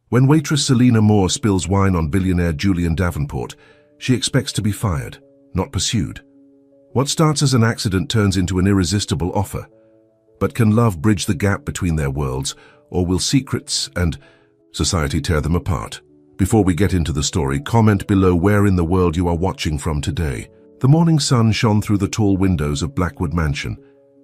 When waitress Selena Moore spills wine on billionaire Julian Davenport, she expects to be fired, not pursued. What starts as an accident turns into an irresistible offer. But can love bridge the gap between their worlds, or will secrets and society tear them apart? Before we get into the story, comment below where in the world you are watching from today. The morning sun shone through the tall windows of Blackwood Mansion,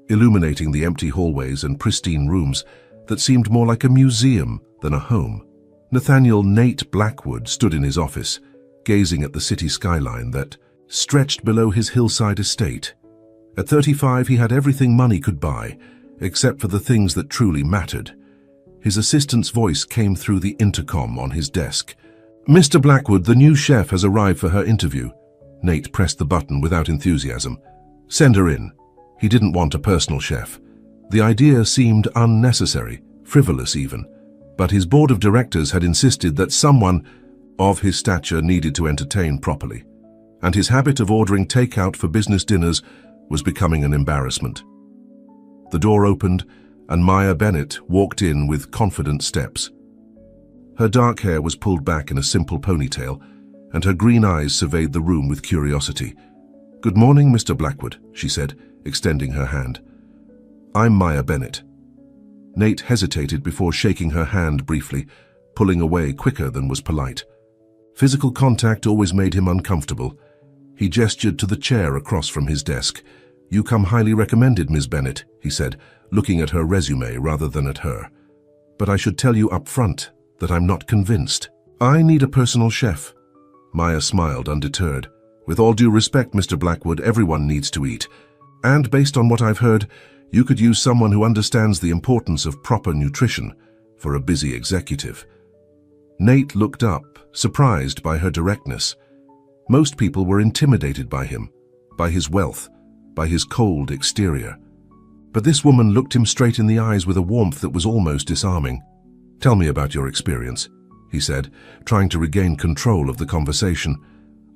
illuminating the empty hallways and pristine rooms that seemed more like a museum than a home. Nathaniel Nate Blackwood stood in his office, gazing at the city skyline that stretched below his hillside estate. At 35, he had everything money could buy, except for the things that truly mattered. His assistant's voice came through the intercom on his desk. "Mr. Blackwood, the new chef has arrived for her interview." Nate pressed the button without enthusiasm. "Send her in." He didn't want a personal chef. The idea seemed unnecessary, frivolous even. But his board of directors had insisted that someone of his stature needed to entertain properly. And his habit of ordering takeout for business dinners was becoming an embarrassment. The door opened, and Maya Bennett walked in with confident steps. Her dark hair was pulled back in a simple ponytail, and her green eyes surveyed the room with curiosity. "Good morning, Mr. Blackwood," she said, extending her hand. "I'm Maya Bennett." Nate hesitated before shaking her hand briefly, pulling away quicker than was polite. Physical contact always made him uncomfortable. He gestured to the chair across from his desk. "You come highly recommended, Ms. Bennett," he said, looking at her resume rather than at her. "But I should tell you up front that I'm not convinced. I need a personal chef." Maya smiled, undeterred. "With all due respect, Mr. Blackwood, everyone needs to eat. And based on what I've heard, you could use someone who understands the importance of proper nutrition for a busy executive." Nate looked up, surprised by her directness. Most people were intimidated by him, by his wealth, by his cold exterior. But this woman looked him straight in the eyes with a warmth that was almost disarming. "Tell me about your experience," he said, trying to regain control of the conversation.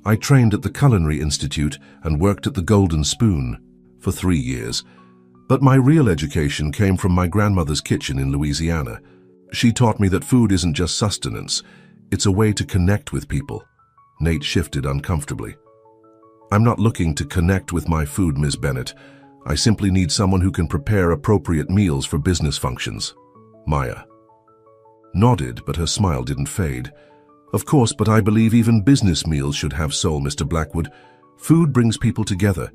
"I trained at the Culinary Institute and worked at the Golden Spoon for 3 years. But my real education came from my grandmother's kitchen in Louisiana. She taught me that food isn't just sustenance, it's a way to connect with people." Nate shifted uncomfortably. "I'm not looking to connect with my food, Ms. Bennett. I simply need someone who can prepare appropriate meals for business functions." Maya nodded, but her smile didn't fade. "Of course, but I believe even business meals should have soul, Mr. Blackwood. Food brings people together.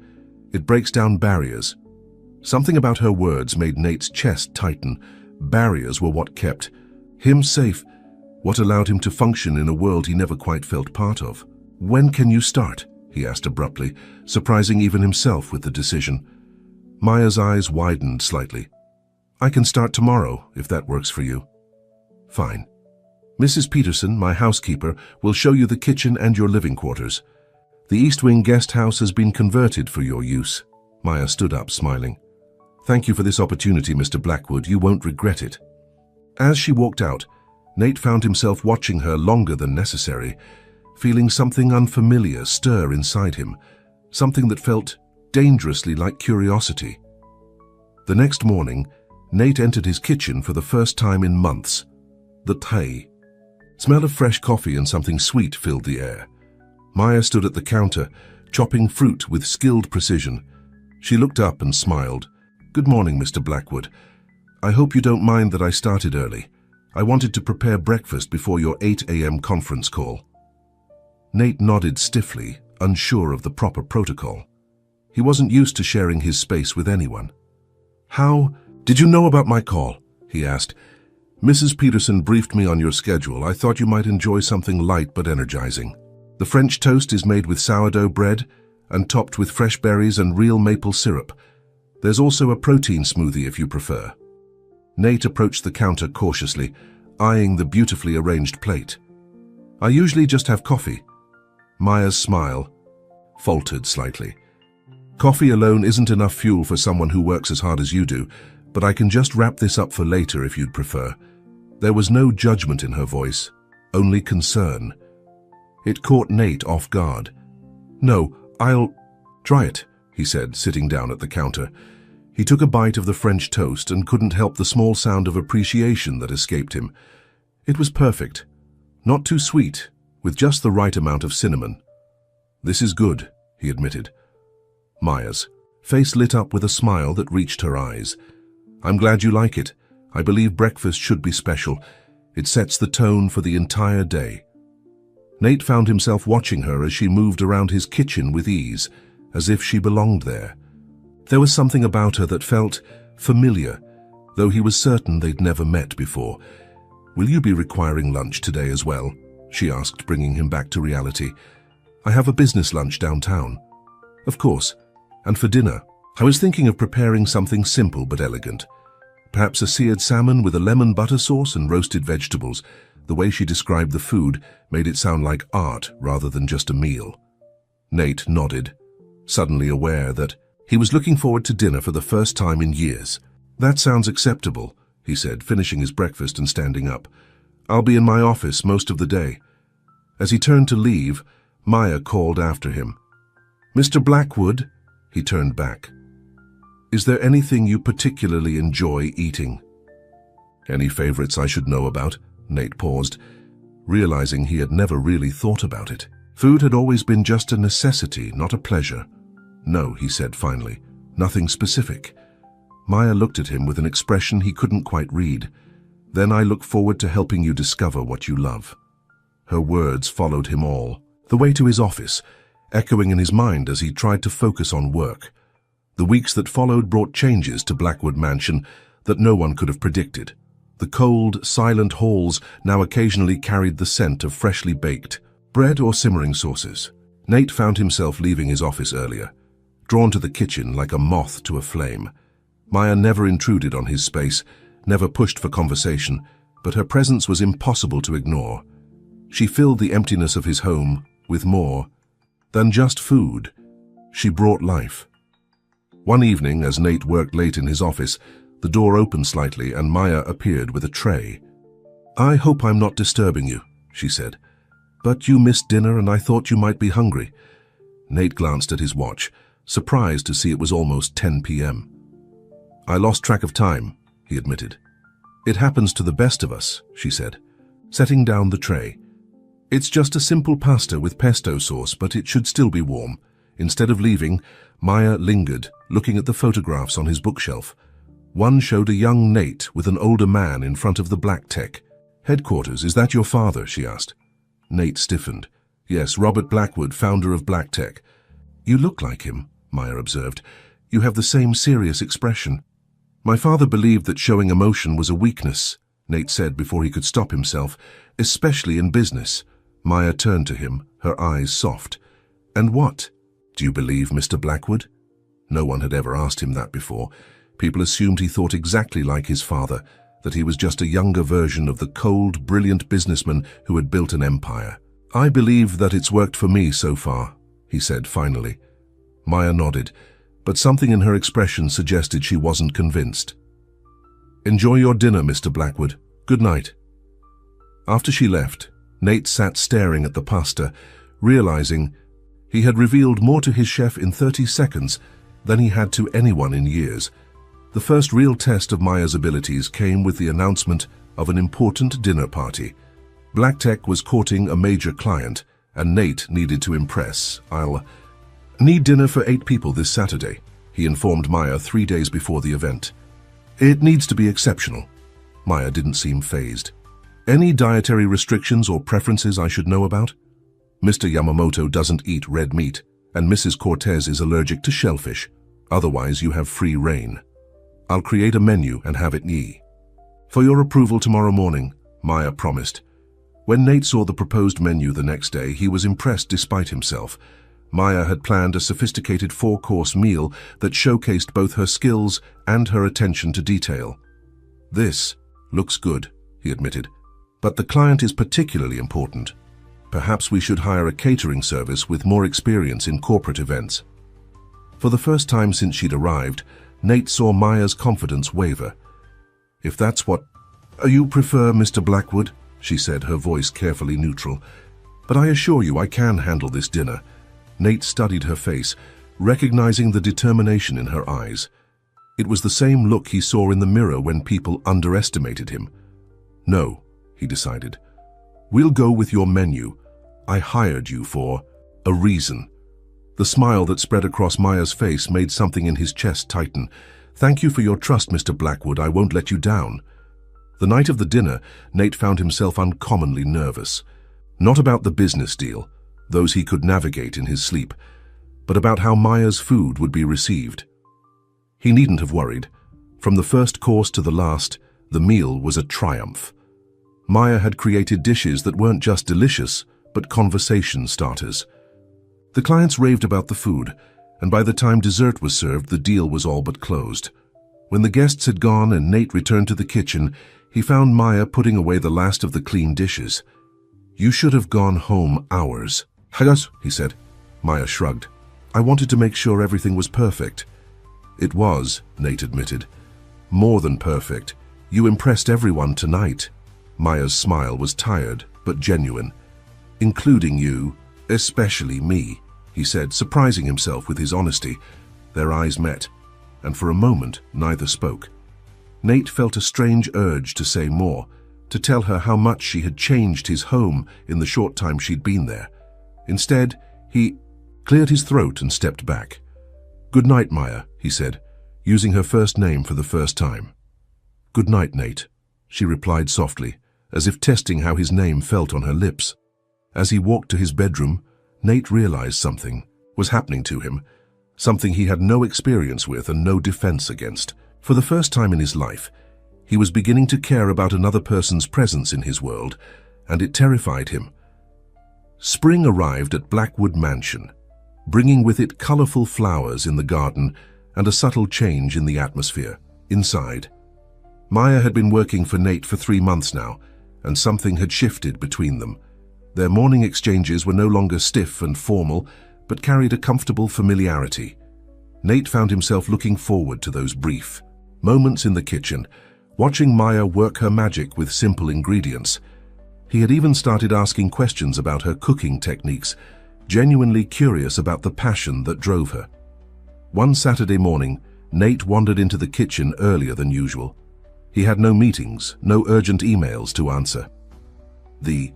It breaks down barriers." Something about her words made Nate's chest tighten. Barriers were what kept him safe, what allowed him to function in a world he never quite felt part of. "When can you start?" he asked abruptly, surprising even himself with the decision. Maya's eyes widened slightly. "I can start tomorrow, if that works for you." "Fine. Mrs. Peterson, my housekeeper, will show you the kitchen and your living quarters. The East Wing guest house has been converted for your use." Maya stood up, smiling. "Thank you for this opportunity, Mr. Blackwood. You won't regret it." As she walked out, Nate found himself watching her longer than necessary, feeling something unfamiliar stir inside him, something that felt dangerously like curiosity. The next morning, Nate entered his kitchen for the first time in months. The thai smell of fresh coffee and something sweet filled the air. Maya stood at the counter, chopping fruit with skilled precision. She looked up and smiled. "Good morning, Mr. Blackwood. I hope you don't mind that I started early. I wanted to prepare breakfast before your 8 a.m. conference call." Nate nodded stiffly, unsure of the proper protocol. He wasn't used to sharing his space with anyone. "How did you know about my call?" he asked. "Mrs. Peterson briefed me on your schedule. I thought you might enjoy something light but energizing. The French toast is made with sourdough bread and topped with fresh berries and real maple syrup. There's also a protein smoothie if you prefer." Nate approached the counter cautiously, eyeing the beautifully arranged plate. "I usually just have coffee." Maya's smile faltered slightly. "Coffee alone isn't enough fuel for someone who works as hard as you do, but I can just wrap this up for later if you'd prefer." There was no judgment in her voice, only concern. It caught Nate off guard. "No, I'll try it," he said, sitting down at the counter. He took a bite of the French toast and couldn't help the small sound of appreciation that escaped him. It was perfect. Not too sweet, with just the right amount of cinnamon. "This is good," he admitted. Maya's face lit up with a smile that reached her eyes. "I'm glad you like it. I believe breakfast should be special. It sets the tone for the entire day." Nate found himself watching her as she moved around his kitchen with ease, as if she belonged there. There was something about her that felt familiar, though he was certain they'd never met before. "Will you be requiring lunch today as well?" she asked, bringing him back to reality. "I have a business lunch downtown." "Of course. And for dinner, I was thinking of preparing something simple but elegant. Perhaps a seared salmon with a lemon butter sauce and roasted vegetables." The way she described the food made it sound like art rather than just a meal. Nate nodded, suddenly aware that he was looking forward to dinner for the first time in years. "That sounds acceptable," he said, finishing his breakfast and standing up. "I'll be in my office most of the day." As he turned to leave, Maya called after him. "Mr. Blackwood?" He turned back. "Is there anything you particularly enjoy eating?" "Any favorites I should know about?" Nate paused, realizing he had never really thought about it. Food had always been just a necessity, not a pleasure. "No," he said finally, "nothing specific." Maya looked at him with an expression he couldn't quite read. "Then I look forward to helping you discover what you love." Her words followed him all the way to his office, echoing in his mind as he tried to focus on work. The weeks that followed brought changes to Blackwood Mansion that no one could have predicted. The cold, silent halls now occasionally carried the scent of freshly baked bread or simmering sauces. Nate found himself leaving his office earlier, drawn to the kitchen like a moth to a flame. Maya never intruded on his space, never pushed for conversation, but her presence was impossible to ignore. She filled the emptiness of his home with more than just food. She brought life. One evening, as Nate worked late in his office, the door opened slightly and Maya appeared with a tray. "I hope I'm not disturbing you," she said, "but you missed dinner and I thought you might be hungry." Nate glanced at his watch, surprised to see it was almost 10 p.m. "I lost track of time," he admitted. "It happens to the best of us," she said, setting down the tray. "It's just a simple pasta with pesto sauce, but it should still be warm." Instead of leaving, Maya lingered, looking at the photographs on his bookshelf. One showed a young Nate with an older man in front of the Black Tech. "Headquarters, is that your father?" she asked. Nate stiffened. "Yes, Robert Blackwood, founder of Black Tech." "You look like him," Maya observed. "You have the same serious expression." "My father believed that showing emotion was a weakness," Nate said before he could stop himself, "especially in business." Maya turned to him, her eyes soft. "And what? Do you believe Mr. Blackwood?" No one had ever asked him that before. People assumed he thought exactly like his father, that he was just a younger version of the cold, brilliant businessman who had built an empire. "I believe that it's worked for me so far," he said finally. Maya nodded, but something in her expression suggested she wasn't convinced. "Enjoy your dinner, Mr. Blackwood. Good night." After she left, Nate sat staring at the pasta, realizing he had revealed more to his chef in 30 seconds than he had to anyone in years. The first real test of Maya's abilities came with the announcement of an important dinner party. Black Tech was courting a major client, and Nate needed to impress. "I'll need dinner for 8 people this Saturday," he informed Maya 3 days before the event. "It needs to be exceptional." Maya didn't seem fazed. "Any dietary restrictions or preferences I should know about?" "Mr. Yamamoto doesn't eat red meat, and Mrs. Cortez is allergic to shellfish. Otherwise, you have free reign. I'll create a menu and have it ye." "For your approval tomorrow morning," Maya promised. When Nate saw the proposed menu the next day, he was impressed despite himself. Maya had planned a sophisticated 4-course meal that showcased both her skills and her attention to detail. "This looks good," he admitted, "but the client is particularly important. Perhaps we should hire a catering service with more experience in corporate events." For the first time since she'd arrived, Nate saw Maya's confidence waver. "If that's what you prefer, Mr. Blackwood," she said, her voice carefully neutral. "But I assure you I can handle this dinner." Nate studied her face, recognizing the determination in her eyes. It was the same look he saw in the mirror when people underestimated him. "No," he decided. We'll go with your menu. I hired you for a reason. The smile that spread across Maya's face made something in his chest tighten. Thank you for your trust, Mr. Blackwood. I won't let you down. The night of the dinner, Nate found himself uncommonly nervous. Not about the business deal, those he could navigate in his sleep, but about how Maya's food would be received. He needn't have worried. From the first course to the last, the meal was a triumph. Maya had created dishes that weren't just delicious, but conversation starters. The clients raved about the food, and by the time dessert was served, the deal was all but closed. When the guests had gone and Nate returned to the kitchen, he found Maya putting away the last of the clean dishes. You should have gone home hours. Hagas, he said. Maya shrugged. I wanted to make sure everything was perfect. It was, Nate admitted. More than perfect. You impressed everyone tonight. Maya's smile was tired, but genuine. Including you, especially me, he said, surprising himself with his honesty. Their eyes met, and for a moment neither spoke. Nate felt a strange urge to say more, to tell her how much she had changed his home in the short time she'd been there. Instead, he cleared his throat and stepped back. Good night, Maya, he said, using her first name for the first time. Good night, Nate, she replied softly, as if testing how his name felt on her lips. As he walked to his bedroom, Nate realized something was happening to him, something he had no experience with and no defense against. For the first time in his life, he was beginning to care about another person's presence in his world, and it terrified him. Spring arrived at Blackwood Mansion, bringing with it colorful flowers in the garden and a subtle change in the atmosphere. Inside, Maya had been working for Nate for 3 months now, and something had shifted between them. Their morning exchanges were no longer stiff and formal, but carried a comfortable familiarity. Nate found himself looking forward to those brief moments in the kitchen, watching Maya work her magic with simple ingredients. He had even started asking questions about her cooking techniques, genuinely curious about the passion that drove her. One Saturday morning, Nate wandered into the kitchen earlier than usual. He had no meetings, no urgent emails to answer. The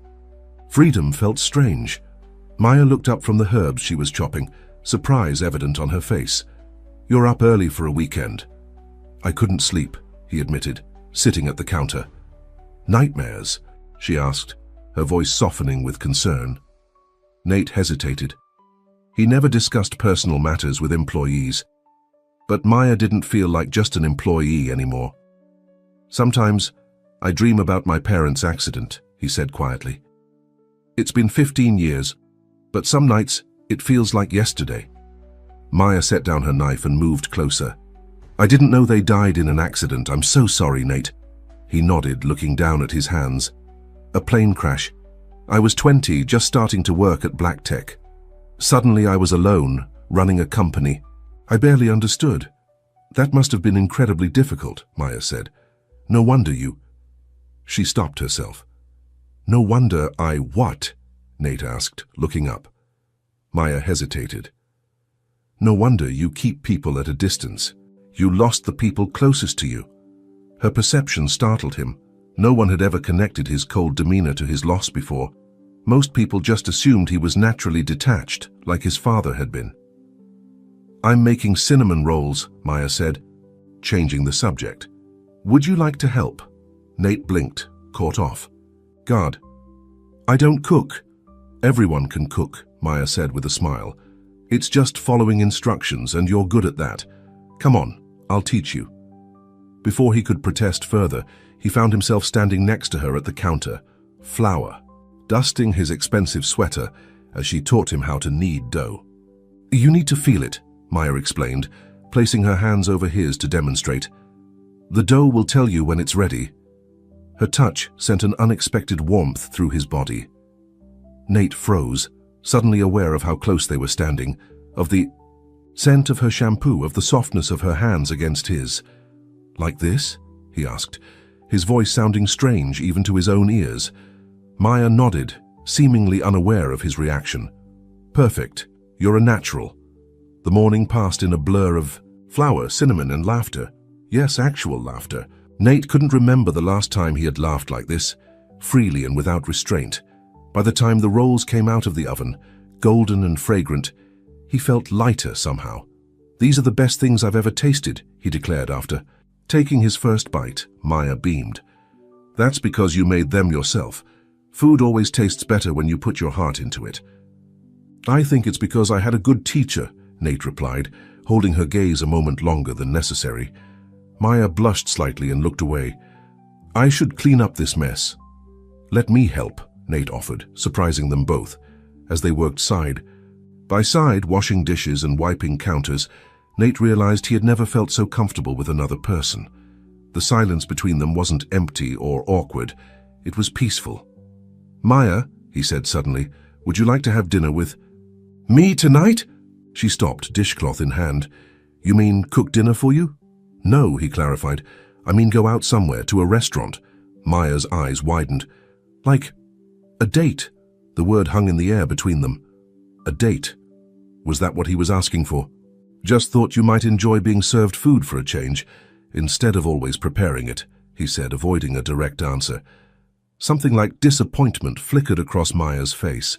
freedom felt strange. Maya looked up from the herbs she was chopping, surprise evident on her face. You're up early for a weekend. I couldn't sleep, he admitted, sitting at the counter. Nightmares? She asked, her voice softening with concern. Nate hesitated. He never discussed personal matters with employees, but Maya didn't feel like just an employee anymore. Sometimes I dream about my parents' accident, he said quietly. It's been 15 years, but some nights it feels like yesterday. Maya set down her knife and moved closer. I didn't know they died in an accident. I'm so sorry, Nate. He nodded, looking down at his hands. A plane crash. I was 20, just starting to work at Black Tech. Suddenly I was alone, running a company. I barely understood. That must have been incredibly difficult, Maya said. No wonder you... She stopped herself. No wonder I what? Nate asked, looking up. Maya hesitated. No wonder you keep people at a distance. You lost the people closest to you. Her perception startled him. No one had ever connected his cold demeanor to his loss before. Most people just assumed he was naturally detached, like his father had been. I'm making cinnamon rolls, Maya said, changing the subject. Would you like to help? Nate blinked, caught off. God, I don't cook. Everyone can cook, Maya said with a smile. It's just following instructions, and you're good at that. Come on, I'll teach you. Before he could protest further, he found himself standing next to her at the counter, flour, dusting his expensive sweater as she taught him how to knead dough. You need to feel it, Maya explained, placing her hands over his to demonstrate. The dough will tell you when it's ready. Her touch sent an unexpected warmth through his body. Nate froze, suddenly aware of how close they were standing, of the scent of her shampoo, of the softness of her hands against his. Like this? He asked, his voice sounding strange even to his own ears. Maya nodded, seemingly unaware of his reaction. Perfect. You're a natural. The morning passed in a blur of flour, cinnamon, and laughter. Yes, actual laughter. Nate couldn't remember the last time he had laughed like this. freely and without restraint. By the time the rolls came out of the oven, golden and fragrant, he felt lighter somehow. "These are the best things I've ever tasted," he declared after. Taking his first bite, Maya beamed. "That's because you made them yourself. Food always tastes better when you put your heart into it." "I think it's because I had a good teacher," Nate replied, holding her gaze a moment longer than necessary. Maya blushed slightly and looked away. "I should clean up this mess." "Let me help," Nate offered, surprising them both. As they worked side by side, washing dishes and wiping counters, Nate realized he had never felt so comfortable with another person. The silence between them wasn't empty or awkward. It was peaceful. "Maya," he said suddenly, "would you like to have dinner with—" "Me tonight?" She stopped, dishcloth in hand. "You mean cook dinner for you?" "No," he clarified. "I mean go out somewhere, to a restaurant." Maya's eyes widened. "Like a date?" The word hung in the air between them. A date? Was that what he was asking for? "Just thought you might enjoy being served food for a change, instead of always preparing it," he said, avoiding a direct answer. Something like disappointment flickered across Maya's face.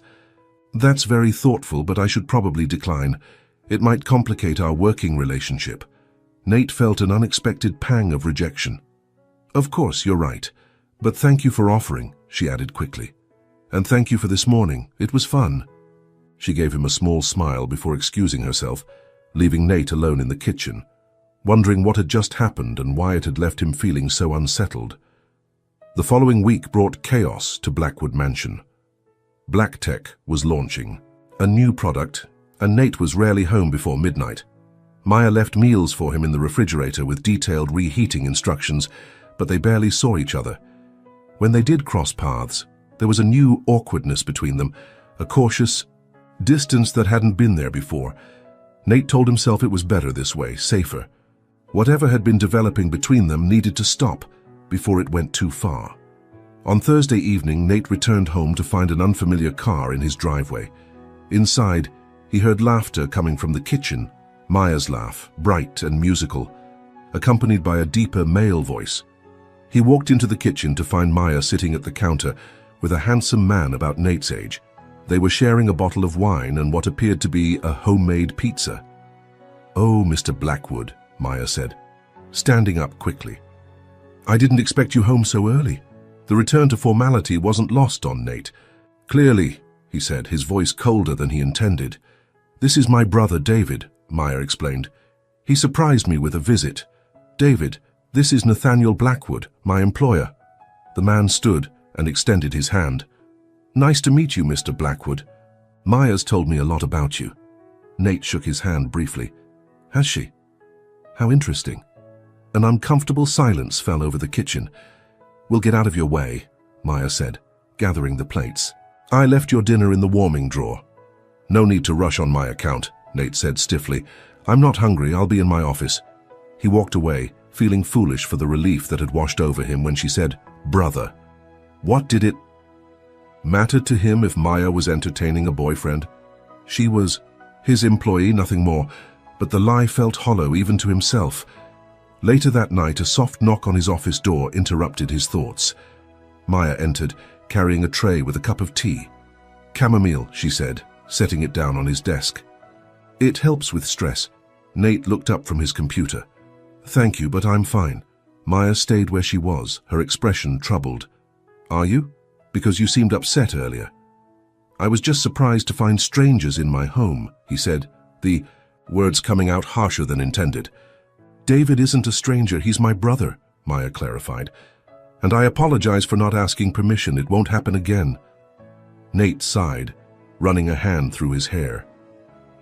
"That's very thoughtful, but I should probably decline. It might complicate our working relationship." Nate felt an unexpected pang of rejection. "Of course, you're right. But thank you for offering," she added quickly. "And thank you for this morning. It was fun." She gave him a small smile before excusing herself, leaving Nate alone in the kitchen, wondering what had just happened and why it had left him feeling so unsettled. The following week brought chaos to Blackwood Mansion. BlackTech was launching, a new product, and Nate was rarely home before midnight. Maya left meals for him in the refrigerator with detailed reheating instructions, but they barely saw each other. When they did cross paths, there was a new awkwardness between them, a cautious distance that hadn't been there before. Nate told himself it was better this way, safer. Whatever had been developing between them needed to stop before it went too far. On Thursday evening, Nate returned home to find an unfamiliar car in his driveway. Inside, he heard laughter coming from the kitchen, Maya's laugh, bright and musical, accompanied by a deeper male voice. He walked into the kitchen to find Maya sitting at the counter with a handsome man about Nate's age. They were sharing a bottle of wine and what appeared to be a homemade pizza. "Oh, Mr. Blackwood," Maya said, standing up quickly. "I didn't expect you home so early." The return to formality wasn't lost on Nate. "Clearly," he said, his voice colder than he intended. "This is my brother David," Maya explained. "He surprised me with a visit. David, this is Nathaniel Blackwood, my employer." The man stood and extended his hand. "Nice to meet you, Mr. Blackwood. Maya's told me a lot about you." Nate shook his hand briefly. "Has she? How interesting." An uncomfortable silence fell over the kitchen. "We'll get out of your way," Maya said, gathering the plates. "I left your dinner in the warming drawer." "No need to rush on my account," Nate said stiffly. "I'm not hungry. I'll be in my office." He walked away, feeling foolish for the relief that had washed over him when she said, "brother." What did it matter to him if Maya was entertaining a boyfriend? She was his employee, nothing more, but the lie felt hollow even to himself. Later that night, a soft knock on his office door interrupted his thoughts. Maya entered, carrying a tray with a cup of tea. "Chamomile," she said, setting it down on his desk. "It helps with stress." Nate looked up from his computer. "Thank you, but I'm fine." Maya stayed where she was, her expression troubled. "Are you? Because you seemed upset earlier." "I was just surprised to find strangers in my home," he said, the words coming out harsher than intended. "David isn't a stranger, he's my brother," Maya clarified. "And I apologize for not asking permission. It won't happen again." Nate sighed, running a hand through his hair.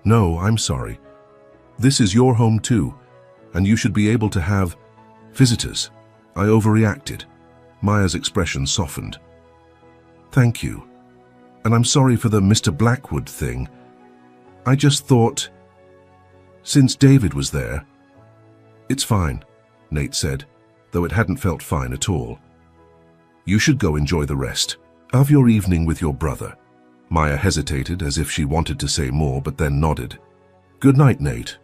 "No, I'm sorry. This is your home too, and you should be able to have visitors. I overreacted." Maya's expression softened. "Thank you. And I'm sorry for the Mr. Blackwood thing. I just thought, since David was there—" "It's fine," Nate said, though it hadn't felt fine at all. "You should go enjoy the rest of your evening with your brother." Maya hesitated as if she wanted to say more, but then nodded. "Good night, Nate."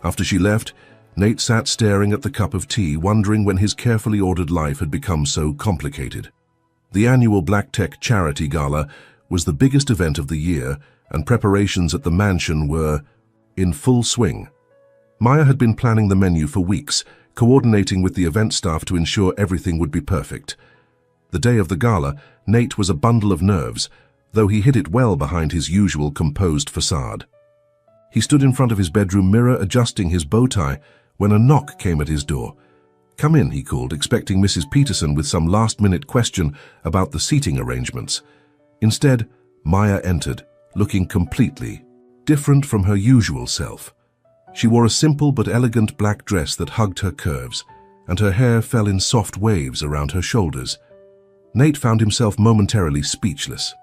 After she left, Nate sat staring at the cup of tea, wondering when his carefully ordered life had become so complicated. The annual Black Tech Charity Gala was the biggest event of the year, and preparations at the mansion were in full swing. Maya had been planning the menu for weeks, coordinating with the event staff to ensure everything would be perfect. The day of the gala, Nate was a bundle of nerves, though he hid it well behind his usual composed facade. He stood in front of his bedroom mirror adjusting his bow tie when a knock came at his door. "Come in," he called, expecting Mrs. Peterson with some last-minute question about the seating arrangements. Instead, Maya entered, looking completely different from her usual self. She wore a simple but elegant black dress that hugged her curves, and her hair fell in soft waves around her shoulders. Nate found himself momentarily speechless.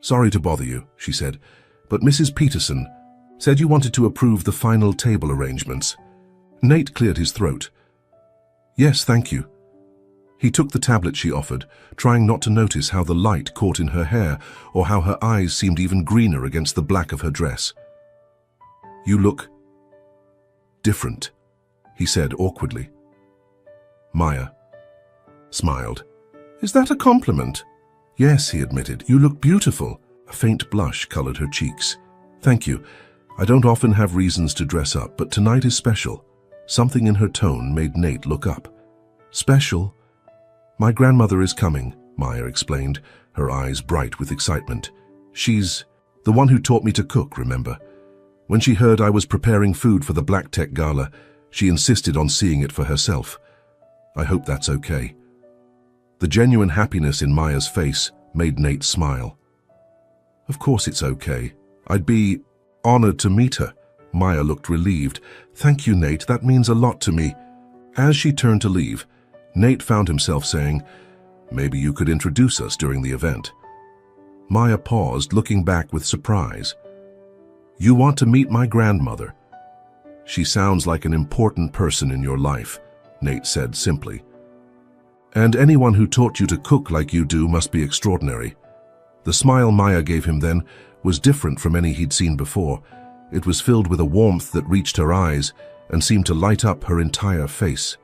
"Sorry to bother you," she said, "but Mrs. Peterson said you wanted to approve the final table arrangements." Nate cleared his throat. "Yes, thank you." He took the tablet she offered, trying not to notice how the light caught in her hair or how her eyes seemed even greener against the black of her dress. "You look different," he said awkwardly. Maya smiled. "Is that a compliment?" "Yes," he admitted. "You look beautiful." A faint blush colored her cheeks. "Thank you. I don't often have reasons to dress up, but tonight is special." Something in her tone made Nate look up. "Special?" "My grandmother is coming," Maya explained, her eyes bright with excitement. "She's the one who taught me to cook, remember? When she heard I was preparing food for the Black Tech Gala, she insisted on seeing it for herself. I hope that's okay." The genuine happiness in Maya's face made Nate smile. "Of course it's okay. I'd be honored to meet her." Maya looked relieved. "Thank you, Nate. That means a lot to me." As she turned to leave, Nate found himself saying, "Maybe you could introduce us during the event." Maya paused, looking back with surprise. "You want to meet my grandmother?" "She sounds like an important person in your life," Nate said simply. "And anyone who taught you to cook like you do must be extraordinary." The smile Maya gave him then was different from any he'd seen before. It was filled with a warmth that reached her eyes and seemed to light up her entire face.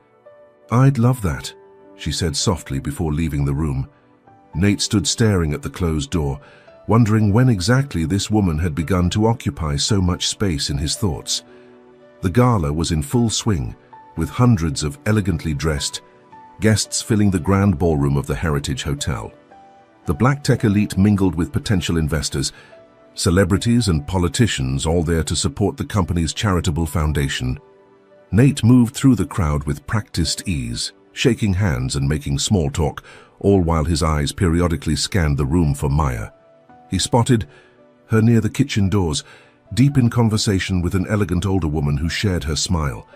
"I'd love that," she said softly before leaving the room. Nate stood staring at the closed door, wondering when exactly this woman had begun to occupy so much space in his thoughts. The gala was in full swing, with hundreds of elegantly dressed guests filling the grand ballroom of the Heritage Hotel. The Black Tech elite mingled with potential investors, celebrities and politicians, all there to support the company's charitable foundation. Nate moved through the crowd with practiced ease, shaking hands and making small talk, all while his eyes periodically scanned the room for Maya. He spotted her near the kitchen doors, deep in conversation with an elegant older woman who shared her smile.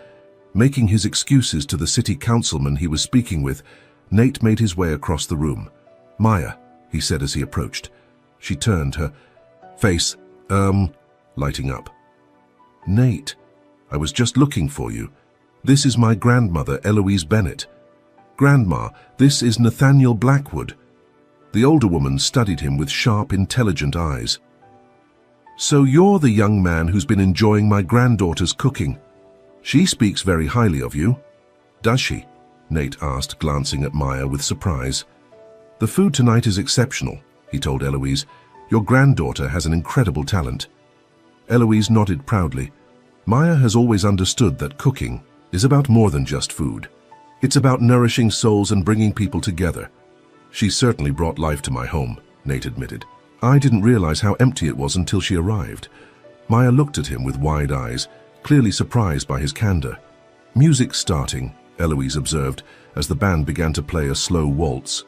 Making his excuses to the city councilman he was speaking with, Nate made his way across the room. "Maya," he said as he approached. She turned, her face, lighting up. "Nate, I was just looking for you. This is my grandmother, Eloise Bennett." "Grandma, this is Nathaniel Blackwood." The older woman studied him with sharp, intelligent eyes. "So you're the young man who's been enjoying my granddaughter's cooking. She speaks very highly of you." "Does she?" Nate asked, glancing at Maya with surprise. "The food tonight is exceptional," he told Eloise. "Your granddaughter has an incredible talent." Eloise nodded proudly. Maya has always understood that cooking is about more than just food. It's about nourishing souls and bringing people together. "She certainly brought life to my home," Nate admitted. "I didn't realize how empty it was until she arrived." Maya looked at him with wide eyes, clearly surprised by his candor. "Music starting," Eloise observed, as the band began to play a slow waltz.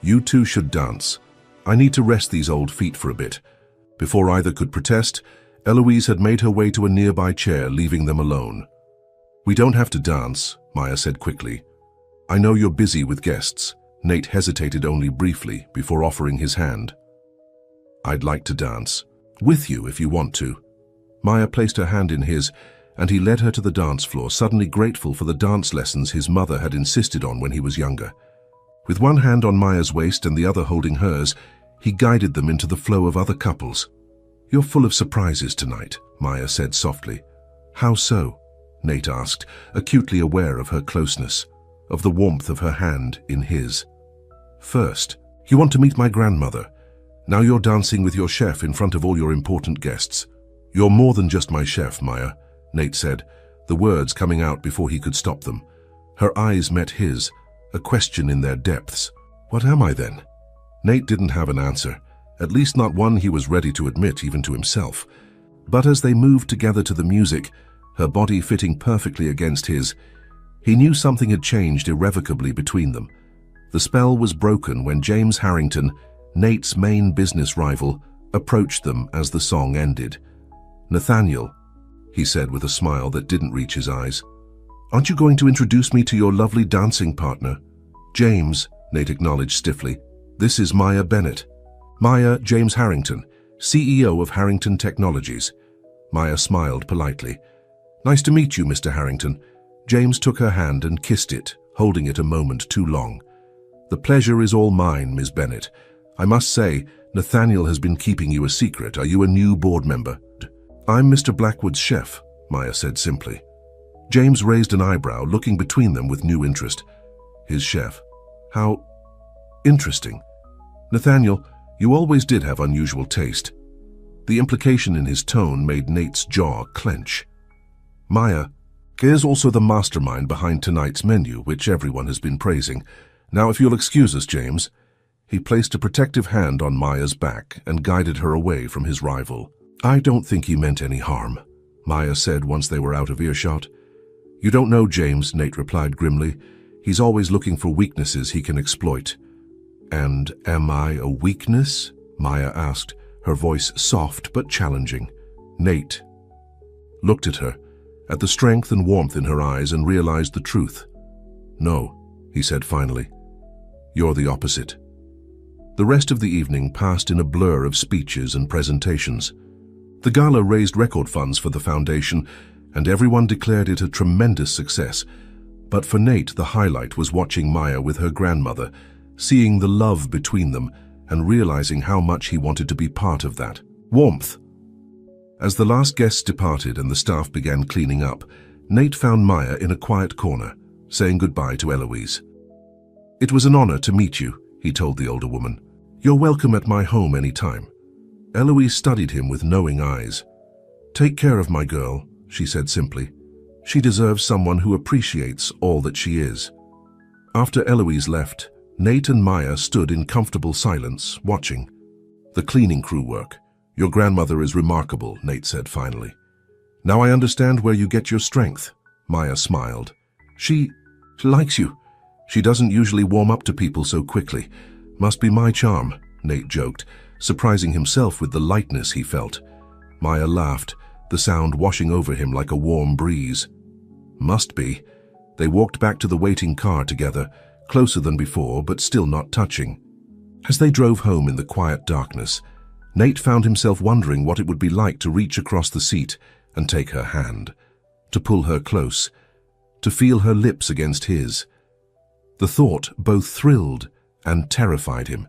"You two should dance. I need to rest these old feet for a bit." Before either could protest, Eloise had made her way to a nearby chair, leaving them alone. "We don't have to dance," Maya said quickly. "I know you're busy with guests." Nate hesitated only briefly before offering his hand. "I'd like to dance. With you if you want to." Maya placed her hand in his, and he led her to the dance floor, suddenly grateful for the dance lessons his mother had insisted on when he was younger. With one hand on Maya's waist and the other holding hers, he guided them into the flow of other couples. "You're full of surprises tonight," Maya said softly. "How so?" Nate asked, acutely aware of her closeness, of the warmth of her hand in his. "First," You want to meet my grandmother. Now you're dancing with your chef in front of all your important guests. You're more than just my chef, Maya, Nate said, the words coming out before he could stop them. Her eyes met his, a question in their depths. What am I then? Nate didn't have an answer, at least not one he was ready to admit even to himself. But as they moved together to the music, her body fitting perfectly against his, he knew something had changed irrevocably between them. The spell was broken when James Harrington, Nate's main business rival, approached them as the song ended. Nathaniel, he said with a smile that didn't reach his eyes, aren't you going to introduce me to your lovely dancing partner? James, Nate acknowledged stiffly, this is Maya Bennett. Maya James Harrington, CEO of Harrington Technologies. Maya smiled politely. Nice to meet you, Mr. Harrington. James took her hand and kissed it, holding it a moment too long. The pleasure is all mine, Ms. Bennett. I must say, Nathaniel has been keeping you a secret. Are you a new board member? I'm Mr. Blackwood's chef, Maya said simply. James raised an eyebrow, looking between them with new interest. His chef. How interesting. Nathaniel, you always did have unusual taste. The implication in his tone made Nate's jaw clench. Maya, here's also the mastermind behind tonight's menu, which everyone has been praising. Now, if you'll excuse us, James. He placed a protective hand on Maya's back and guided her away from his rival. I don't think he meant any harm, Maya said once they were out of earshot. You don't know James, Nate replied grimly. He's always looking for weaknesses he can exploit. And am I a weakness? Maya asked, her voice soft but challenging. Nate looked at her, at the strength and warmth in her eyes, and realized the truth. No, he said finally. You're the opposite. The rest of the evening passed in a blur of speeches and presentations. The gala raised record funds for the foundation, and everyone declared it a tremendous success. But for Nate, the highlight was watching Maya with her grandmother, seeing the love between them and realizing how much he wanted to be part of that. Warmth. As the last guests departed and the staff began cleaning up, Nate found Maya in a quiet corner, saying goodbye to Eloise. It was an honor to meet you, he told the older woman. You're welcome at my home any time. Eloise studied him with knowing eyes. Take care of my girl, she said simply. She deserves someone who appreciates all that she is. After Eloise left, Nate and Maya stood in comfortable silence, watching. The cleaning crew work. Your grandmother is remarkable, Nate said finally. Now I understand where you get your strength, Maya smiled. She likes you. She doesn't usually warm up to people so quickly. Must be my charm, Nate joked, surprising himself with the lightness he felt. Maya laughed, the sound washing over him like a warm breeze. Must be. They walked back to the waiting car together, closer than before, but still not touching. As they drove home in the quiet darkness, Nate found himself wondering what it would be like to reach across the seat and take her hand, to pull her close, to feel her lips against his. The thought both thrilled and terrified him,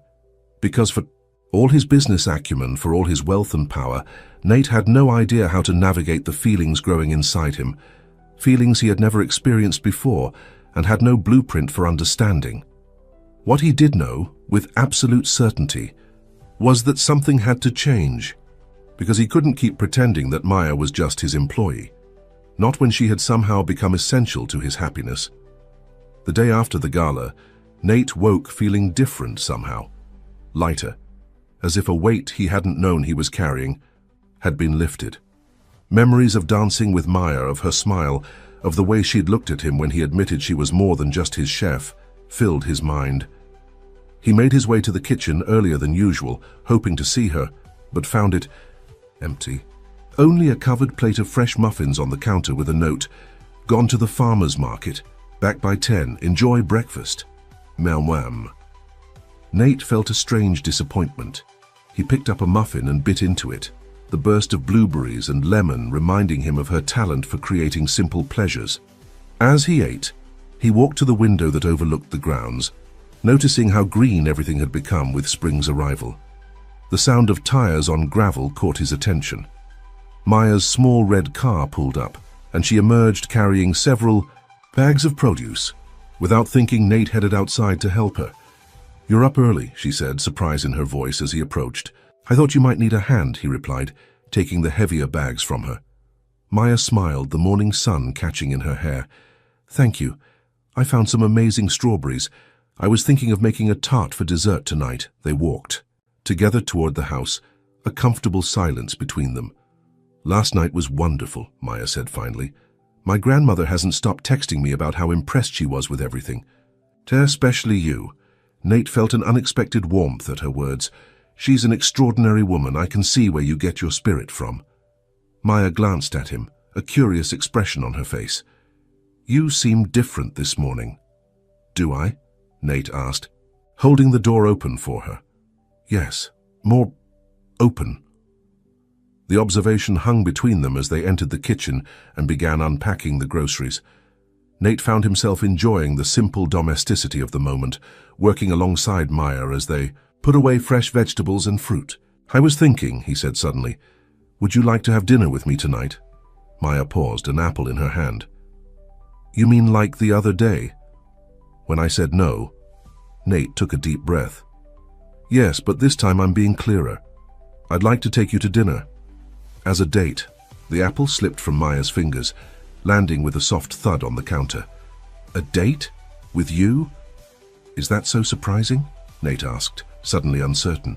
because for all his business acumen, for all his wealth and power, Nate had no idea how to navigate the feelings growing inside him, feelings he had never experienced before and had no blueprint for understanding. What he did know, with absolute certainty, was that something had to change, because he couldn't keep pretending that Maya was just his employee, not when she had somehow become essential to his happiness. The day after the gala, Nate woke feeling different somehow, lighter, as if a weight he hadn't known he was carrying had been lifted. Memories of dancing with Maya, of her smile, of the way she'd looked at him when he admitted she was more than just his chef, filled his mind. He made his way to the kitchen earlier than usual, hoping to see her, but found it empty. Only a covered plate of fresh muffins on the counter with a note, "Gone to the farmer's market. Back by 10. Enjoy breakfast. Wham. Nate felt a strange disappointment. He picked up a muffin and bit into it, the burst of blueberries and lemon reminding him of her talent for creating simple pleasures. As he ate, he walked to the window that overlooked the grounds, noticing how green everything had become with spring's arrival. The sound of tires on gravel caught his attention. Maya's small red car pulled up, and she emerged carrying several bags of produce. Without thinking, Nate headed outside to help her. "You're up early," she said, surprise in her voice as he approached. "I thought you might need a hand," he replied, taking the heavier bags from her. Maya smiled, the morning sun catching in her hair. "Thank you. I found some amazing strawberries. I was thinking of making a tart for dessert tonight." They walked together toward the house, a comfortable silence between them. "Last night was wonderful," Maya said finally. "My grandmother hasn't stopped texting me about how impressed she was with everything." "Especially you." Nate felt an unexpected warmth at her words. "She's an extraordinary woman. I can see where you get your spirit from." Maya glanced at him, a curious expression on her face. "You seem different this morning." "Do I?" Nate asked, holding the door open for her. "Yes, more open." The observation hung between them as they entered the kitchen and began unpacking the groceries. Nate found himself enjoying the simple domesticity of the moment, working alongside Maya as they put away fresh vegetables and fruit. "I was thinking," he said suddenly, "would you like to have dinner with me tonight?" Maya paused, an apple in her hand. "You mean like the other day?" When I said no, Nate took a deep breath. "Yes, but this time I'm being clearer. I'd like to take you to dinner. As a date." The apple slipped from Maya's fingers, landing with a soft thud on the counter. "A date? With you? Is that so surprising?" Nate asked, suddenly uncertain.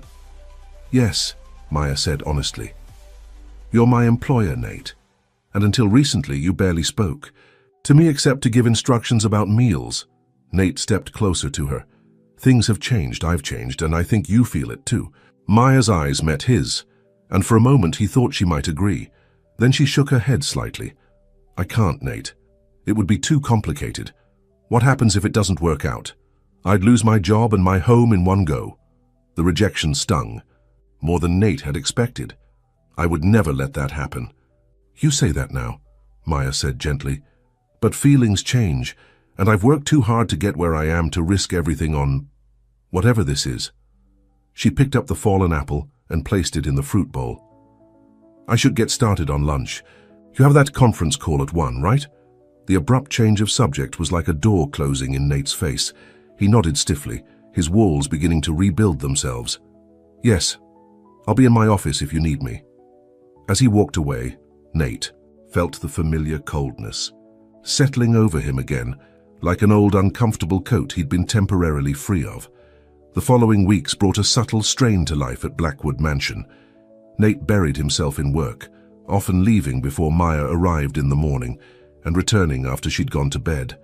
"Yes," Maya said honestly. "You're my employer, Nate, and until recently you barely spoke to me except to give instructions about meals." Nate stepped closer to her. "Things have changed, I've changed, and I think you feel it too." Maya's eyes met his, and for a moment he thought she might agree. Then she shook her head slightly. "I can't, Nate. It would be too complicated. What happens if it doesn't work out? I'd lose my job and my home in one go." The rejection stung, more than Nate had expected. "I would never let that happen." "You say that now," Maya said gently. "But feelings change, and I've worked too hard to get where I am to risk everything on whatever this is." She picked up the fallen apple and placed it in the fruit bowl. "I should get started on lunch. You have that conference call at 1, right?" The abrupt change of subject was like a door closing in Nate's face. He nodded stiffly, his walls beginning to rebuild themselves. "Yes, I'll be in my office if you need me." As he walked away, Nate felt the familiar coldness settling over him again, like an old uncomfortable coat he'd been temporarily free of. The following weeks brought a subtle strain to life at Blackwood Mansion. Nate buried himself in work, often leaving before Maya arrived in the morning and returning after she'd gone to bed.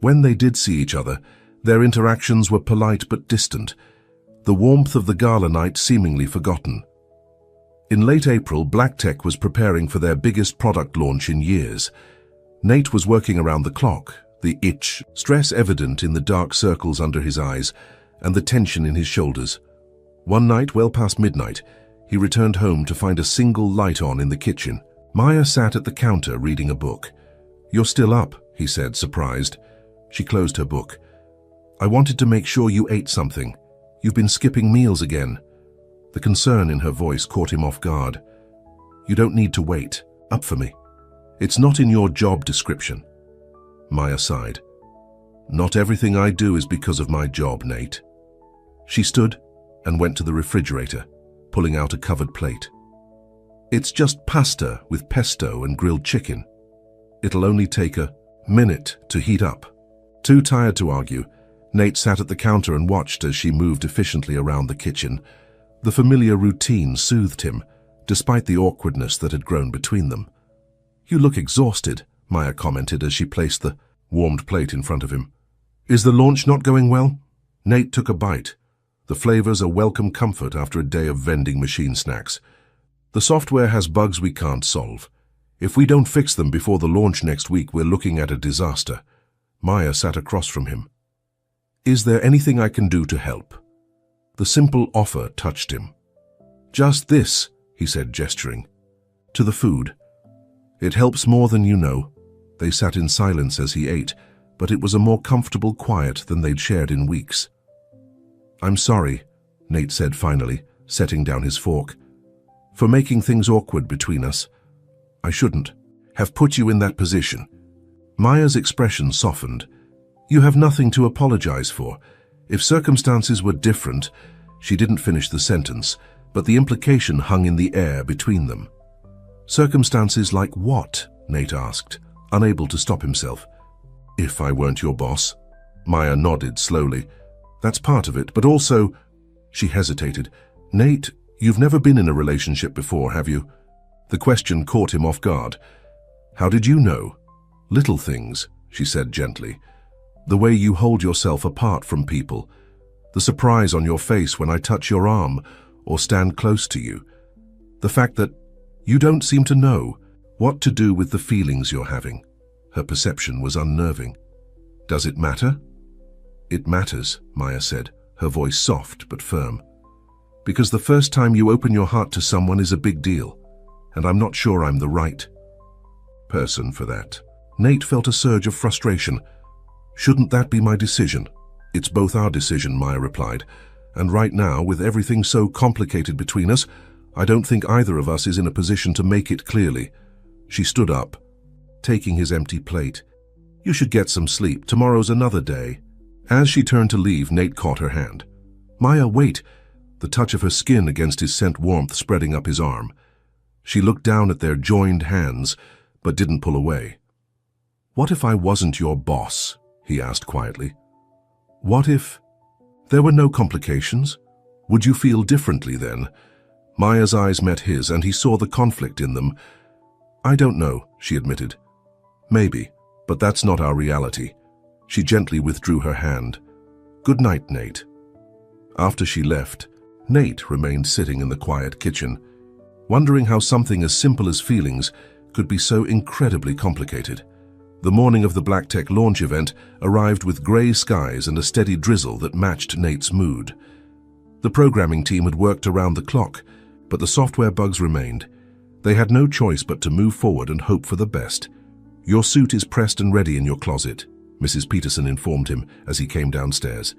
When they did see each other, their interactions were polite but distant, the warmth of the gala night seemingly forgotten. In late April, BlackTech was preparing for their biggest product launch in years. Nate was working around the clock, the itch, stress evident in the dark circles under his eyes and the tension in his shoulders. One night, well past midnight, he returned home to find a single light on in the kitchen. Maya sat at the counter reading a book. "You're still up," he said, surprised. She closed her book. "I wanted to make sure you ate something. You've been skipping meals again." The concern in her voice caught him off guard. "You don't need to wait up for me. It's not in your job description." Maya sighed. "Not everything I do is because of my job, Nate." She stood and went to the refrigerator, pulling out a covered plate. "It's just pasta with pesto and grilled chicken. It'll only take a minute to heat up." Too tired to argue, Nate sat at the counter and watched as she moved efficiently around the kitchen. The familiar routine soothed him, despite the awkwardness that had grown between them. "You look exhausted," Maya commented as she placed the warmed plate in front of him. "Is the launch not going well?" Nate took a bite. The flavors a welcome comfort after a day of vending machine snacks. "The software has bugs we can't solve. If we don't fix them before the launch next week, we're looking at a disaster." Maya sat across from him. "Is there anything I can do to help?" The simple offer touched him. "Just this," he said, gesturing. "To the food. It helps more than you know." They sat in silence as he ate, but it was a more comfortable quiet than they'd shared in weeks. "I'm sorry," Nate said finally, setting down his fork, "for making things awkward between us. I shouldn't have put you in that position." Maya's expression softened. "You have nothing to apologize for. If circumstances were different, she didn't finish the sentence, but the implication hung in the air between them. Circumstances like what? Nate asked, unable to stop himself. If I weren't your boss? Maya nodded slowly. That's part of it, but also... She hesitated. Nate, you've never been in a relationship before, have you? The question caught him off guard. How did you know? Little things, she said gently. The way you hold yourself apart from people. The surprise on your face when I touch your arm or stand close to you. The fact that you don't seem to know what to do with the feelings you're having. Her perception was unnerving. Does it matter? It matters, Maya said, her voice soft but firm. Because the first time you open your heart to someone is a big deal, and I'm not sure I'm the right person for that. Nate felt a surge of frustration. Shouldn't that be my decision? It's both our decision, Maya replied, and right now, with everything so complicated between us, I don't think either of us is in a position to make it clearly. She stood up, taking his empty plate. You should get some sleep. Tomorrow's another day. As she turned to leave, Nate caught her hand. Maya, wait! The touch of her skin against his scent warmth spreading up his arm. She looked down at their joined hands, but didn't pull away. What if I wasn't your boss? He asked quietly. What if there were no complications? Would you feel differently then? Maya's eyes met his, and he saw the conflict in them. I don't know, she admitted. Maybe, but that's not our reality. She gently withdrew her hand. Good night, Nate. After she left, Nate remained sitting in the quiet kitchen, wondering how something as simple as feelings could be so incredibly complicated. The morning of the BlackTech launch event arrived with grey skies and a steady drizzle that matched Nate's mood. The programming team had worked around the clock, but the software bugs remained. They had no choice but to move forward and hope for the best. Your suit is pressed and ready in your closet, Mrs. Peterson informed him as he came downstairs.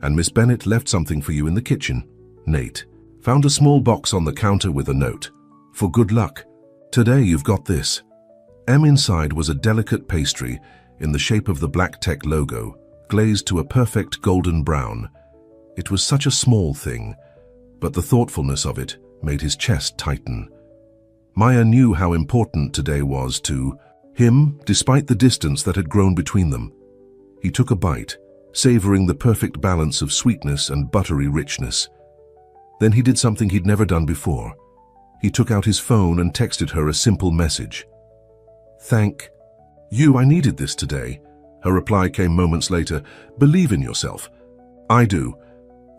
And Miss Bennett left something for you in the kitchen. Nate found a small box on the counter with a note. For good luck. Today you've got this. Inside was a delicate pastry in the shape of the BlackTech logo, glazed to a perfect golden brown. It was such a small thing, but the thoughtfulness of it made his chest tighten. Maya knew how important today was to him, despite the distance that had grown between them. He took a bite, savoring the perfect balance of sweetness and buttery richness. Then he did something he'd never done before. He took out his phone and texted her a simple message. Thank you, I needed this today. Her reply came moments later. Believe in yourself. I do.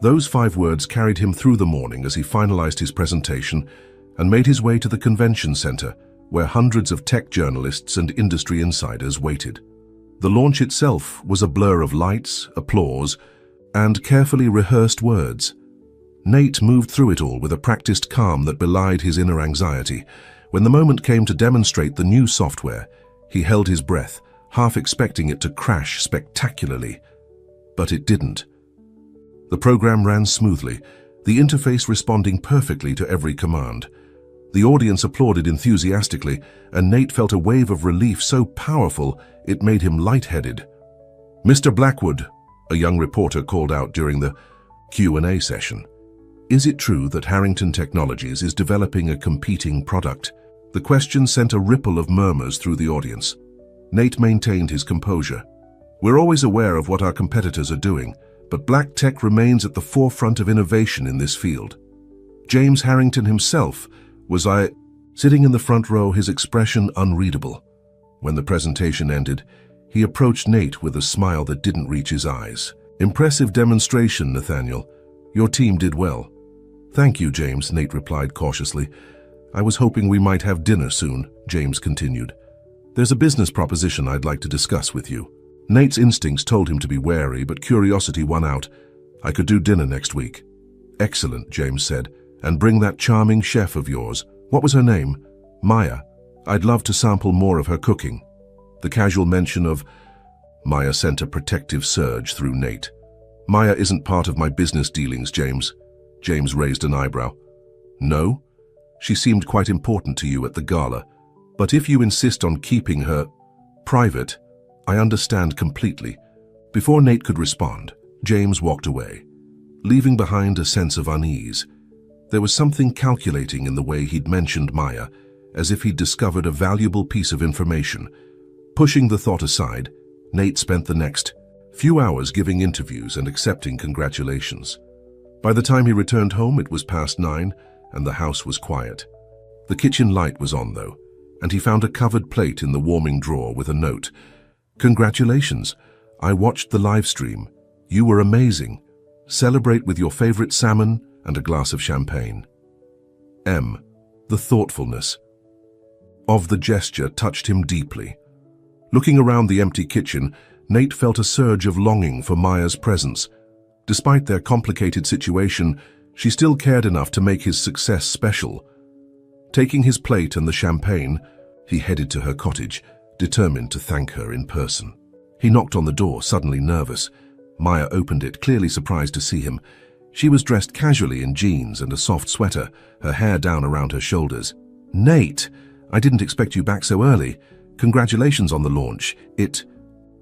Those 5 words carried him through the morning as he finalized his presentation and made his way to the convention center, where hundreds of tech journalists and industry insiders waited. The launch itself was a blur of lights, applause, and carefully rehearsed words. Nate moved through it all with a practiced calm that belied his inner anxiety. When the moment came to demonstrate the new software, he held his breath, half expecting it to crash spectacularly. But it didn't. The program ran smoothly, the interface responding perfectly to every command. The audience applauded enthusiastically, and Nate felt a wave of relief so powerful it made him lightheaded. Mr. Blackwood, a young reporter called out during the Q&A session. Is it true that Harrington Technologies is developing a competing product? The question sent a ripple of murmurs through the audience. Nate maintained his composure. We're always aware of what our competitors are doing, but BlackTech remains at the forefront of innovation in this field. James Harrington himself was sitting in the front row, his expression unreadable. When the presentation ended, he approached Nate with a smile that didn't reach his eyes. Impressive demonstration, Nathaniel. Your team did well. Thank you, James, Nate replied cautiously. I was hoping we might have dinner soon, James continued. There's a business proposition I'd like to discuss with you. Nate's instincts told him to be wary, but curiosity won out. I could do dinner next week. Excellent, James said. And bring that charming chef of yours. What was her name? Maya. I'd love to sample more of her cooking. The casual mention of Maya sent a protective surge through Nate. Maya isn't part of my business dealings, James. James raised an eyebrow. No? She seemed quite important to you at the gala. But if you insist on keeping her private, I understand completely. Before Nate could respond, James walked away, leaving behind a sense of unease. There was something calculating in the way he'd mentioned Maya, as if he'd discovered a valuable piece of information. Pushing the thought aside, Nate spent the next few hours giving interviews and accepting congratulations. By the time he returned home, it was past 9, and the house was quiet. The kitchen light was on, though, and he found a covered plate in the warming drawer with a note. "Congratulations. I watched the live stream. You were amazing. Celebrate with your favorite salmon and a glass of champagne." The thoughtfulness of the gesture touched him deeply. Looking around the empty kitchen, Nate felt a surge of longing for Maya's presence. Despite their complicated situation, she still cared enough to make his success special. Taking his plate and the champagne, he headed to her cottage, determined to thank her in person. He knocked on the door, suddenly nervous. Maya opened it, clearly surprised to see him. She was dressed casually in jeans and a soft sweater, her hair down around her shoulders. "Nate, I didn't expect you back so early. Congratulations on the launch. It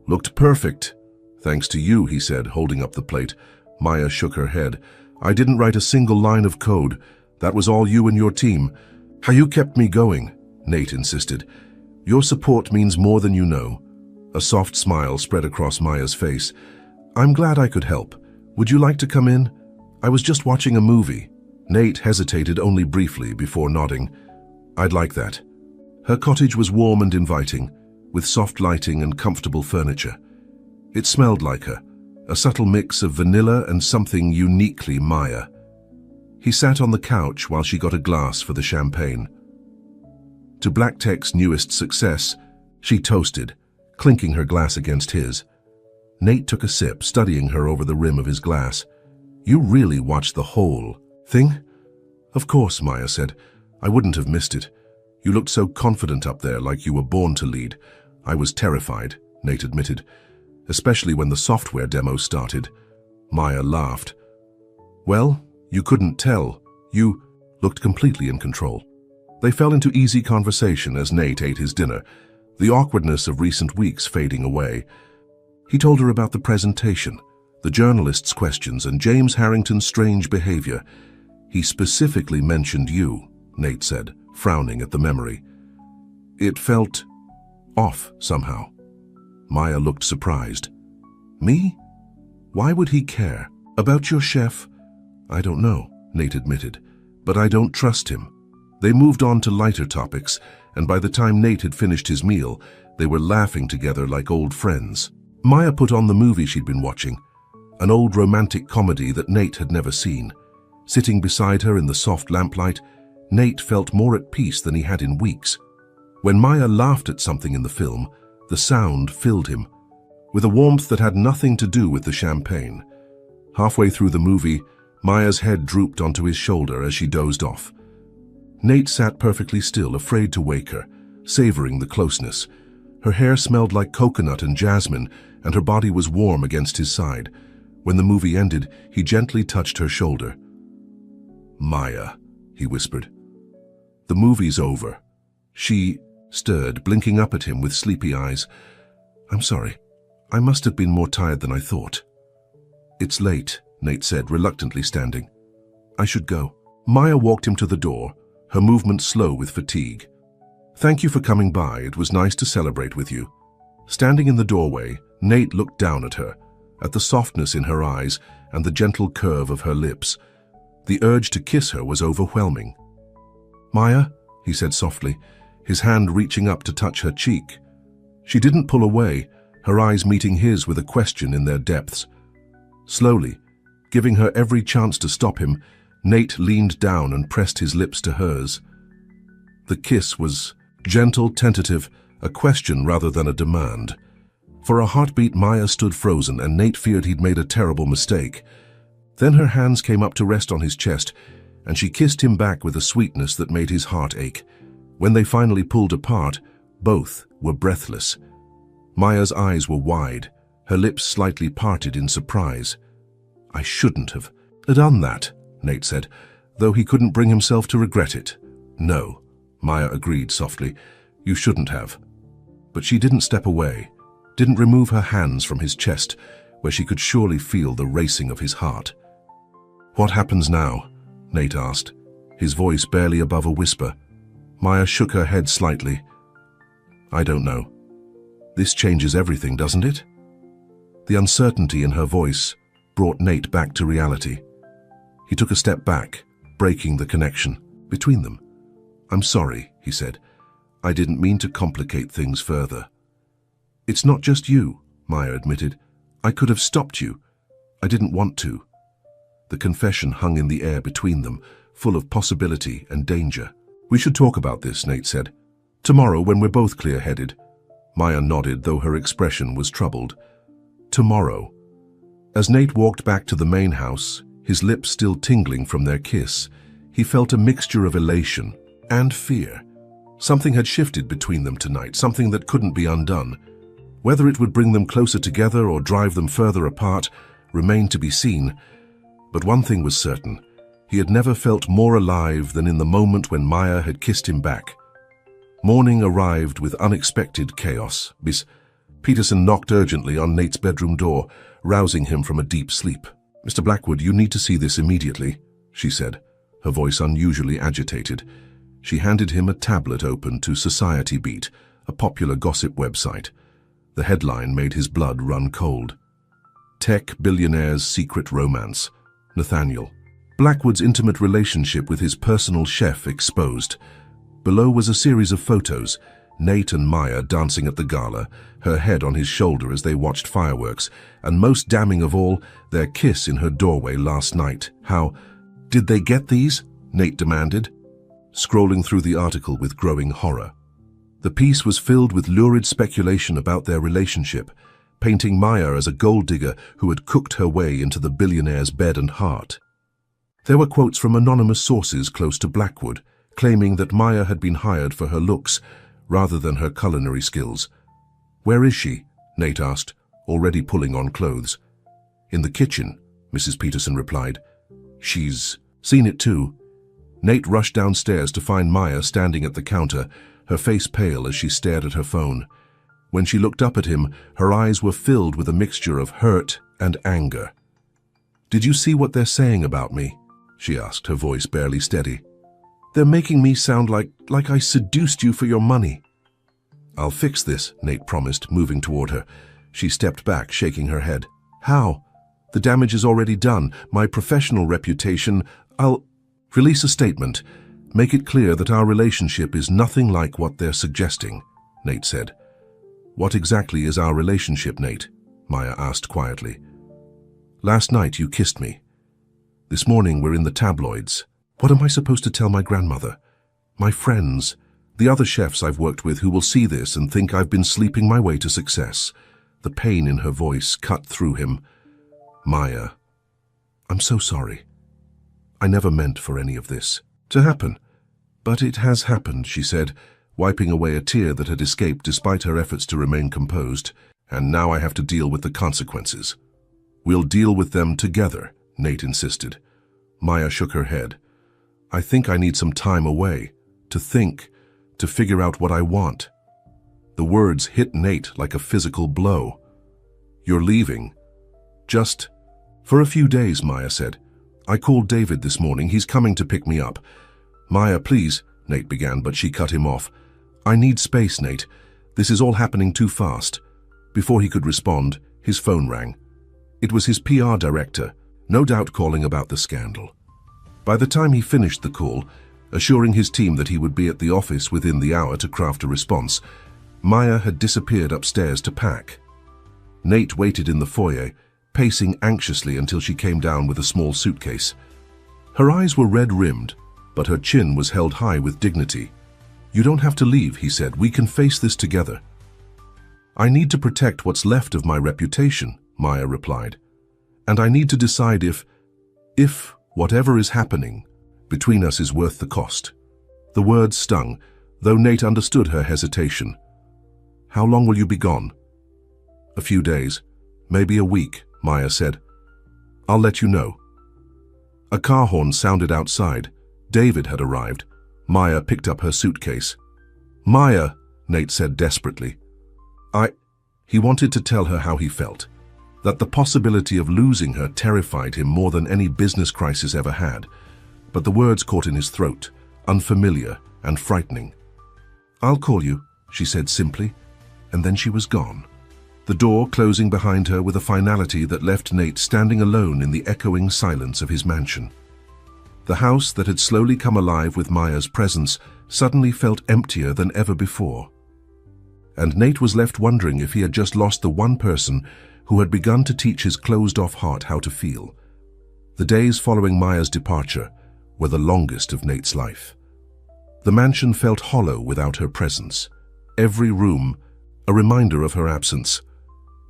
looked perfect." "Thanks to you," he said, holding up the plate. Maya shook her head. "I didn't write a single line of code. That was all you and your team. How you kept me going," Nate insisted. "Your support means more than you know." A soft smile spread across Maya's face. "I'm glad I could help. Would you like to come in? I was just watching a movie." Nate hesitated only briefly before nodding. "I'd like that." Her cottage was warm and inviting, with soft lighting and comfortable furniture. It smelled like her, a subtle mix of vanilla and something uniquely Maya. He sat on the couch while she got a glass for the champagne. To Black Tech's newest success, she toasted, clinking her glass against his. Nate took a sip, studying her over the rim of his glass. "You really watched the whole thing?" "Of course," Maya said. "I wouldn't have missed it. You looked so confident up there, like you were born to lead." "I was terrified," Nate admitted, "especially when the software demo started." Maya laughed. "Well, you couldn't tell. You looked completely in control." They fell into easy conversation as Nate ate his dinner, the awkwardness of recent weeks fading away. He told her about the presentation, the journalists' questions, and James Harrington's strange behavior. "He specifically mentioned you," Nate said, frowning at the memory. "It felt off somehow." Maya looked surprised. "Me? Why would he care? About your chef?" "I don't know," Nate admitted, "but I don't trust him." They moved on to lighter topics, and by the time Nate had finished his meal, they were laughing together like old friends. Maya put on the movie she'd been watching, an old romantic comedy that Nate had never seen. Sitting beside her in the soft lamplight, Nate felt more at peace than he had in weeks. When Maya laughed at something in the film, the sound filled him, with a warmth that had nothing to do with the champagne. Halfway through the movie, Maya's head drooped onto his shoulder as she dozed off. Nate sat perfectly still, afraid to wake her, savoring the closeness. Her hair smelled like coconut and jasmine, and her body was warm against his side. When the movie ended, he gently touched her shoulder. "Maya," he whispered. "The movie's over." She stirred, blinking up at him with sleepy eyes. "I'm sorry. I must have been more tired than I thought." "It's late," Nate said, reluctantly standing. "I should go." Maya walked him to the door, her movement slow with fatigue. "Thank you for coming by. It was nice to celebrate with you." Standing in the doorway, Nate looked down at her, at the softness in her eyes and the gentle curve of her lips. The urge to kiss her was overwhelming. "Maya," he said softly, his hand reaching up to touch her cheek. She didn't pull away, her eyes meeting his with a question in their depths. Slowly, giving her every chance to stop him, Nate leaned down and pressed his lips to hers. The kiss was gentle, tentative, a question rather than a demand. For a heartbeat, Maya stood frozen, and Nate feared he'd made a terrible mistake. Then her hands came up to rest on his chest, and she kissed him back with a sweetness that made his heart ache. When they finally pulled apart, both were breathless. Maya's eyes were wide, her lips slightly parted in surprise. "I shouldn't have done that," Nate said, though he couldn't bring himself to regret it. "No," Maya agreed softly, "you shouldn't have." But she didn't step away, didn't remove her hands from his chest. where she could surely feel the racing of his heart. "What happens now?" Nate asked, his voice barely above a whisper. Maya shook her head slightly. "I don't know. This changes everything, doesn't it?" The uncertainty in her voice brought Nate back to reality. He took a step back, breaking the connection between them. "I'm sorry," he said. "I didn't mean to complicate things further." "It's not just you," Maya admitted. "I could have stopped you. I didn't want to." The confession hung in the air between them, full of possibility and danger. "We should talk about this," Nate said. "Tomorrow, when we're both clear-headed." Maya nodded, though her expression was troubled. Tomorrow. As Nate walked back to the main house, his lips still tingling from their kiss, he felt a mixture of elation and fear. Something had shifted between them tonight, something that couldn't be undone. Whether it would bring them closer together or drive them further apart remained to be seen. But one thing was certain. He had never felt more alive than in the moment when Maya had kissed him back. Morning arrived with unexpected chaos. Miss Peterson knocked urgently on Nate's bedroom door, rousing him from a deep sleep. "Mr. Blackwood, you need to see this immediately," she said, her voice unusually agitated. She handed him a tablet open to Society Beat, a popular gossip website. The headline made his blood run cold. Tech billionaire's secret romance. Nathaniel. Blackwood's intimate relationship with his personal chef exposed. Below was a series of photos, Nate and Maya dancing at the gala, her head on his shoulder as they watched fireworks, and most damning of all, their kiss in her doorway last night. "How did they get these?" Nate demanded, scrolling through the article with growing horror. The piece was filled with lurid speculation about their relationship, painting Maya as a gold digger who had cooked her way into the billionaire's bed and heart. There were quotes from anonymous sources close to Blackwood, claiming that Maya had been hired for her looks rather than her culinary skills. "Where is she?" Nate asked, already pulling on clothes. "In the kitchen," Mrs. Peterson replied. "She's seen it too." Nate rushed downstairs to find Maya standing at the counter, her face pale as she stared at her phone. When she looked up at him, her eyes were filled with a mixture of hurt and anger. "Did you see what they're saying about me?" she asked, her voice barely steady. "They're making me sound like I seduced you for your money." "I'll fix this," Nate promised, moving toward her. She stepped back, shaking her head. "How? The damage is already done. My professional reputation. I'll release a statement. Make it clear that our relationship is nothing like what they're suggesting," Nate said. "What exactly is our relationship, Nate?" Maya asked quietly. "Last night you kissed me. This morning we're in the tabloids. What am I supposed to tell my grandmother? My friends? The other chefs I've worked with who will see this and think I've been sleeping my way to success?" The pain in her voice cut through him. "Maya, I'm so sorry. I never meant for any of this to happen. But it has happened," she said, wiping away a tear that had escaped despite her efforts to remain composed. "And now I have to deal with the consequences." "We'll deal with them together," Nate insisted. Maya shook her head. "I think I need some time away, to think, to figure out what I want." The words hit Nate like a physical blow. "You're leaving?" "Just for a few days," Maya said. "I called David this morning. He's coming to pick me up." "Maya, please," Nate began, but she cut him off. "I need space, Nate. This is all happening too fast." Before he could respond, his phone rang. It was his PR director, no doubt calling about the scandal. By the time he finished the call, assuring his team that he would be at the office within the hour to craft a response, Maya had disappeared upstairs to pack. Nate waited in the foyer, pacing anxiously until she came down with a small suitcase. Her eyes were red-rimmed, but her chin was held high with dignity. "You don't have to leave," he said. "We can face this together." "I need to protect what's left of my reputation," Maya replied. "And I need to decide if whatever is happening between us is worth the cost." The words stung, though Nate understood her hesitation. "How long will you be gone?" "A few days, maybe a week," Maya said. "I'll let you know." A car horn sounded outside. David had arrived. Maya picked up her suitcase. "Maya," Nate said desperately. He wanted to tell her how he felt. that the possibility of losing her terrified him more than any business crisis ever had. But the words caught in his throat, unfamiliar and frightening. "I'll call you," she said simply, and then she was gone. The door closing behind her with a finality that left Nate standing alone in the echoing silence of his mansion. The house that had slowly come alive with Maya's presence suddenly felt emptier than ever before. And Nate was left wondering if he had just lost the one person who had begun to teach his closed-off heart how to feel. The days following Maya's departure were the longest of Nate's life. The mansion felt hollow without her presence. Every room, a reminder of her absence.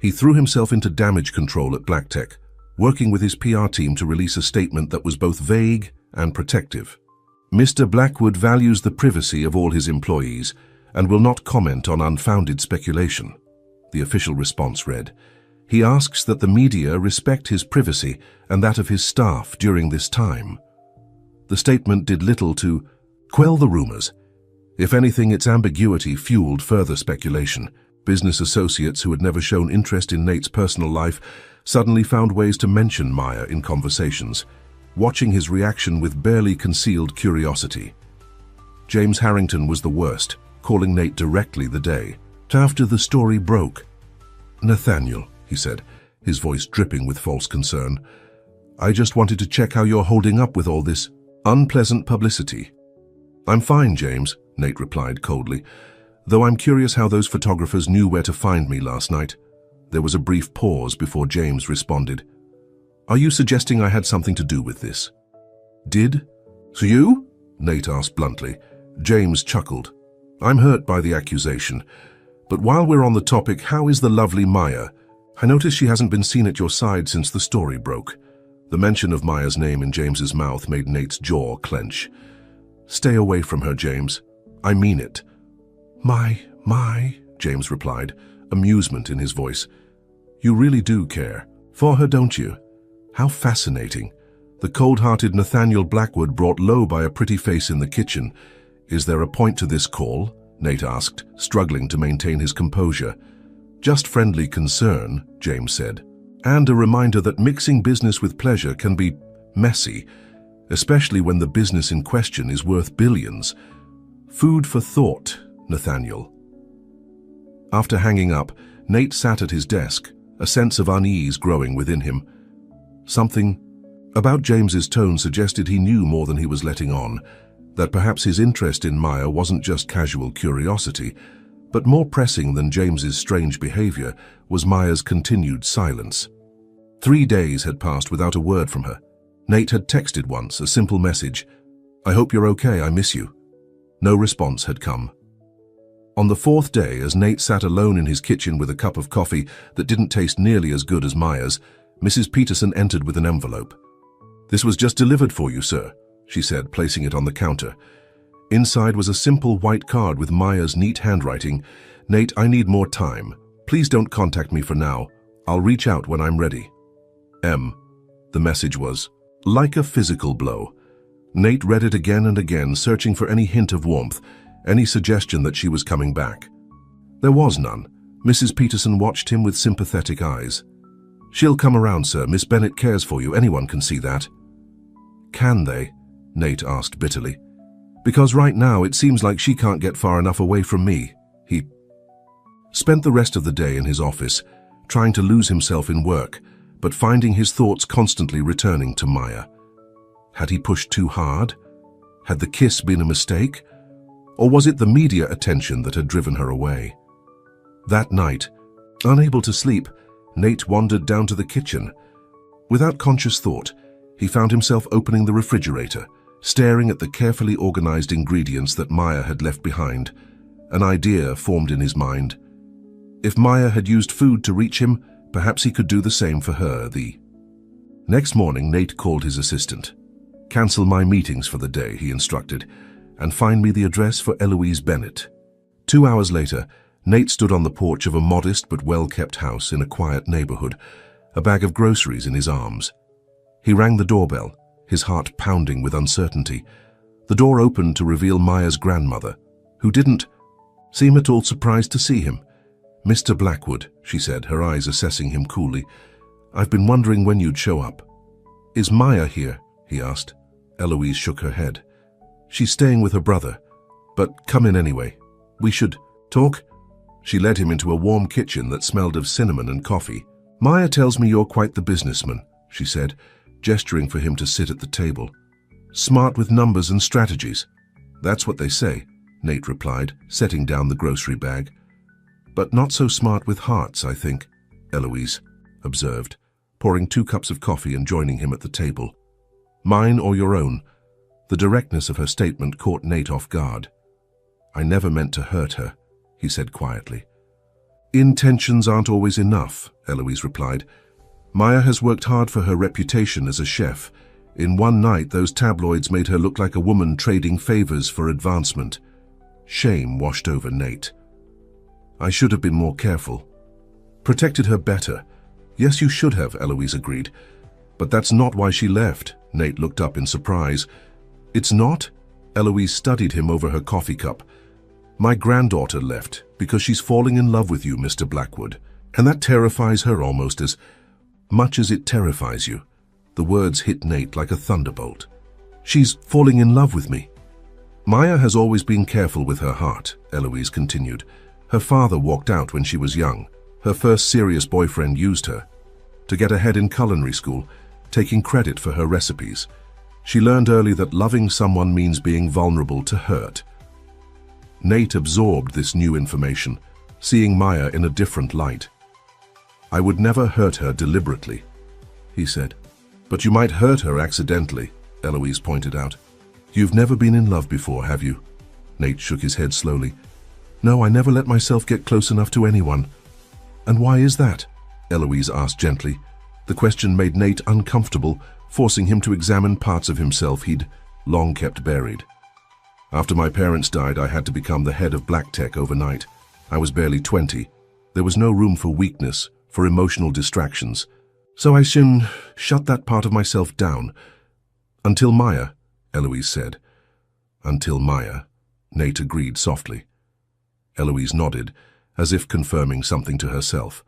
He threw himself into damage control at BlackTech, working with his PR team to release a statement that was both vague and protective. "Mr. Blackwood values the privacy of all his employees and will not comment on unfounded speculation," the official response read. "He asks that the media respect his privacy and that of his staff during this time." The statement did little to quell the rumors. If anything, its ambiguity fueled further speculation. Business associates who had never shown interest in Nate's personal life suddenly found ways to mention Maya in conversations, watching his reaction with barely concealed curiosity. James Harrington was the worst, calling Nate directly the day after the story broke. "Nathaniel," he said, his voice dripping with false concern, "I just wanted to check how you're holding up with all this unpleasant publicity." "I'm fine, James," Nate replied coldly, "though I'm curious how those photographers knew where to find me last night." There was a brief pause before James responded. "Are you suggesting I had something to do with this?" "Did? So you?" Nate asked bluntly. James chuckled. "I'm hurt by the accusation. But while we're on the topic, how is the lovely Maya? I notice she hasn't been seen at your side since the story broke." The mention of Maya's name in James's mouth made Nate's jaw clench. "Stay away from her, James. I mean it." My, James replied, amusement in his voice. "You really do care for her, don't you? How fascinating." The cold-hearted Nathaniel Blackwood brought low by a pretty face in the kitchen. "Is there a point to this call?" Nate asked, struggling to maintain his composure. "Just friendly concern," James said. "And a reminder that mixing business with pleasure can be messy, especially when the business in question is worth billions. Food for thought, Nathaniel." After hanging up, Nate sat at his desk, a sense of unease growing within him. Something about James's tone suggested he knew more than he was letting on, that perhaps his interest in Maya wasn't just casual curiosity, but more pressing than James's strange behavior was Maya's continued silence. 3 days had passed without a word from her. Nate had texted once, a simple message, "I hope you're okay, I miss you." No response had come. On the 4th day, as Nate sat alone in his kitchen with a cup of coffee that didn't taste nearly as good as Maya's, Mrs. Peterson entered with an envelope. "This was just delivered for you, sir," she said, placing it on the counter. Inside was a simple white card with Maya's neat handwriting. "Nate, I need more time. Please don't contact me for now. I'll reach out when I'm ready. M." The message was like a physical blow. Nate read it again and again, searching for any hint of warmth, any suggestion that she was coming back. There was none. Mrs. Peterson watched him with sympathetic eyes. "She'll come around, sir. Miss Bennett cares for you. Anyone can see that." "Can they?" Nate asked bitterly. "Because right now it seems like she can't get far enough away from me." He spent the rest of the day in his office, trying to lose himself in work, but finding his thoughts constantly returning to Maya. Had he pushed too hard? Had the kiss been a mistake? Or was it the media attention that had driven her away? That night, unable to sleep, Nate wandered down to the kitchen. Without conscious thought, he found himself opening the refrigerator, staring at the carefully organized ingredients that Maya had left behind. An idea formed in his mind. If Maya had used food to reach him, perhaps he could do the same for her. The next morning, Nate called his assistant. "Cancel my meetings for the day," he instructed, "and find me the address for Eloise Bennett." 2 hours later, Nate stood on the porch of a modest but well-kept house in a quiet neighborhood, a bag of groceries in his arms. He rang the doorbell, his heart pounding with uncertainty. The door opened to reveal Maya's grandmother, who didn't seem at all surprised to see him. "Mr. Blackwood," she said, her eyes assessing him coolly. I've been wondering when you'd show up. Is Maya here? He asked. Eloise shook her head. She's staying with her brother. But come in anyway. We should talk? She led him into a warm kitchen that smelled of cinnamon and coffee. Maya tells me you're quite the businessman, she said, gesturing for him to sit at the table. Smart with numbers and strategies. That's what they say, Nate replied, setting down the grocery bag. But not so smart with hearts, I think, Eloise observed, pouring 2 cups of coffee and joining him at the table. Mine or your own? The directness of her statement caught Nate off guard. I never meant to hurt her, he said quietly. Intentions aren't always enough, Eloise replied. Maya has worked hard for her reputation as a chef. In one night, those tabloids made her look like a woman trading favors for advancement. Shame washed over Nate. I should have been more careful. Protected her better. Yes, you should have, Eloise agreed. But that's not why she left. Nate looked up in surprise. It's not? Eloise studied him over her coffee cup. My granddaughter left because she's falling in love with you, Mr. Blackwood. And that terrifies her almost as much as it terrifies you. The words hit Nate like a thunderbolt. She's falling in love with me. Maya has always been careful with her heart, Eloise continued. Her father walked out when she was young. Her first serious boyfriend used her to get ahead in culinary school, taking credit for her recipes. She learned early that loving someone means being vulnerable to hurt. Nate absorbed this new information, seeing Maya in a different light. I would never hurt her deliberately, he said. But you might hurt her accidentally, Eloise pointed out. You've never been in love before, have you? Nate shook his head slowly. No, I never let myself get close enough to anyone. And why is that? Eloise asked gently. The question made Nate uncomfortable, forcing him to examine parts of himself he'd long kept buried. After my parents died, I had to become the head of Black Tech overnight. I was barely 20. There was no room for weakness, for emotional distractions. So I soon shut that part of myself down. Until Maya, Eloise said. Until Maya, Nate agreed softly. Eloise nodded, as if confirming something to herself.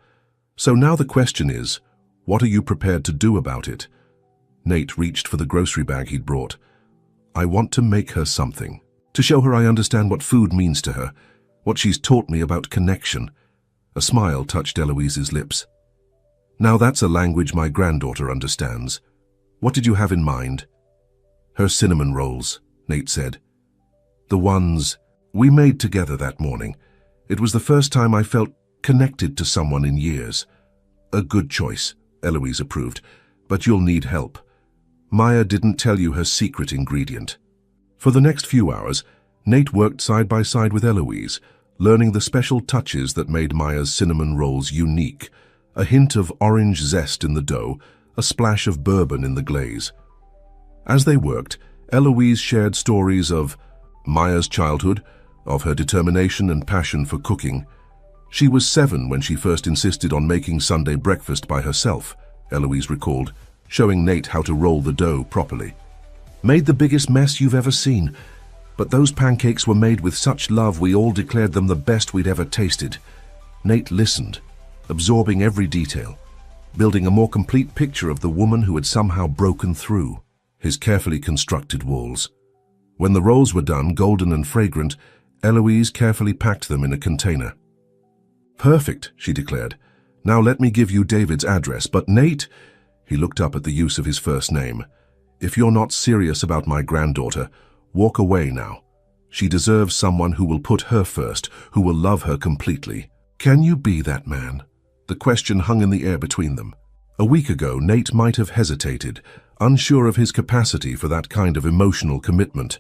So now the question is, what are you prepared to do about it? Nate reached for the grocery bag he'd brought. I want to make her something, to show her I understand what food means to her, what she's taught me about connection. A smile touched Eloise's lips. Now that's a language my granddaughter understands. What did you have in mind? Her cinnamon rolls, Nate said. The ones we made together that morning. It was the first time I felt connected to someone in years. A good choice, Eloise approved, but you'll need help. Maya didn't tell you her secret ingredient. For the next few hours, Nate worked side by side with Eloise, learning the special touches that made Maya's cinnamon rolls unique. A hint of orange zest in the dough, a splash of bourbon in the glaze. As they worked, Eloise shared stories of Maya's childhood, of her determination and passion for cooking. She was 7 when she first insisted on making Sunday breakfast by herself, Eloise recalled, showing Nate how to roll the dough properly. Made the biggest mess you've ever seen, but those pancakes were made with such love we all declared them the best we'd ever tasted. Nate listened, absorbing every detail, building a more complete picture of the woman who had somehow broken through his carefully constructed walls. When the rolls were done, golden and fragrant, Eloise carefully packed them in a container. Perfect, she declared. Now let me give you David's address, but Nate, he looked up at the use of his first name. If you're not serious about my granddaughter, walk away now. She deserves someone who will put her first, who will love her completely. Can you be that man? The question hung in the air between them. A week ago, Nate might have hesitated, unsure of his capacity for that kind of emotional commitment.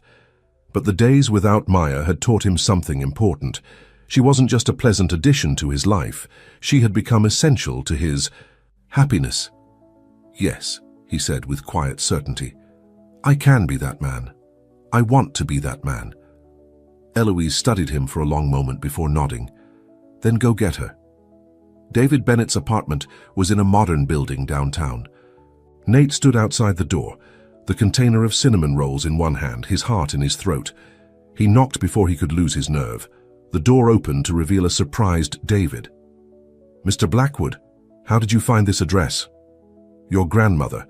But the days without Maya had taught him something important. She wasn't just a pleasant addition to his life. She had become essential to his happiness. Yes, he said with quiet certainty. I can be that man. I want to be that man. Eloise studied him for a long moment before nodding. Then go get her. David Bennett's apartment was in a modern building downtown. Nate stood outside the door, the container of cinnamon rolls in one hand, his heart in his throat. He knocked before he could lose his nerve. The door opened to reveal a surprised David. Mr. Blackwood, how did you find this address? Your grandmother,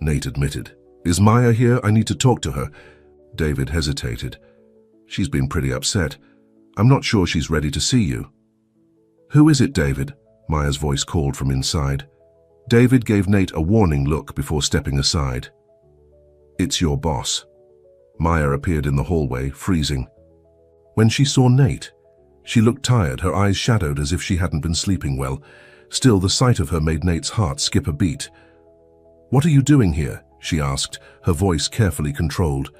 Nate admitted. Is Maya here? I need to talk to her. David hesitated. She's been pretty upset. I'm not sure she's ready to see you. Who is it, David? Maya's voice called from inside. David gave Nate a warning look before stepping aside. It's your boss. Maya appeared in the hallway, freezing. When she saw Nate, she looked tired, her eyes shadowed as if she hadn't been sleeping well. Still, the sight of her made Nate's heart skip a beat. What are you doing here? She asked, her voice carefully controlled.